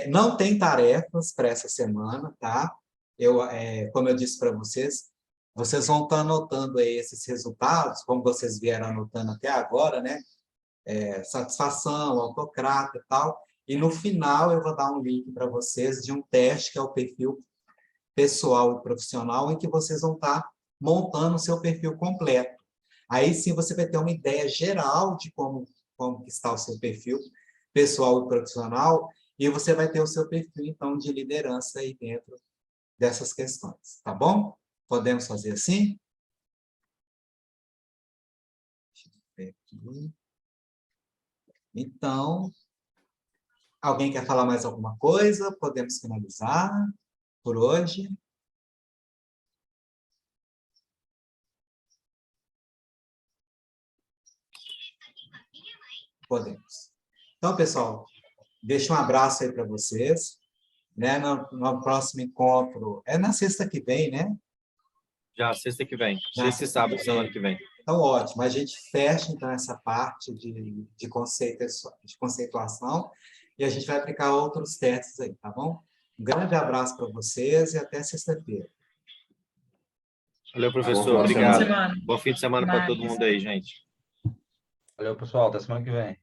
Não tem tarefas para essa semana, tá? Como eu disse para vocês, vocês vão estar anotando aí esses resultados, como vocês vieram anotando até agora, né? Satisfação, autocrata e tal. E no final eu vou dar um link para vocês de um teste que é o perfil pessoal e profissional, em que vocês vão estar montando o seu perfil completo. Aí sim você vai ter uma ideia geral de como está o seu perfil pessoal e profissional, e você vai ter o seu perfil, então, de liderança aí dentro dessas questões, tá bom? Podemos fazer assim? Deixa eu ver aqui. Então, alguém quer falar mais alguma coisa? Podemos finalizar por hoje? Podemos. Então, pessoal, deixo um abraço aí para vocês, né? No próximo encontro, é na sexta que vem, né? Já sexta que vem. Já Sexta e sábado, semana que vem. Então, ótimo. A gente fecha, então, essa parte de conceituação e a gente vai aplicar outros testes aí, tá bom? Um grande abraço para vocês e até sexta-feira. Valeu, professor. Bom fim de Obrigado. semana. Bom fim de semana para todo mundo aí, gente. Valeu, pessoal. Até semana que vem.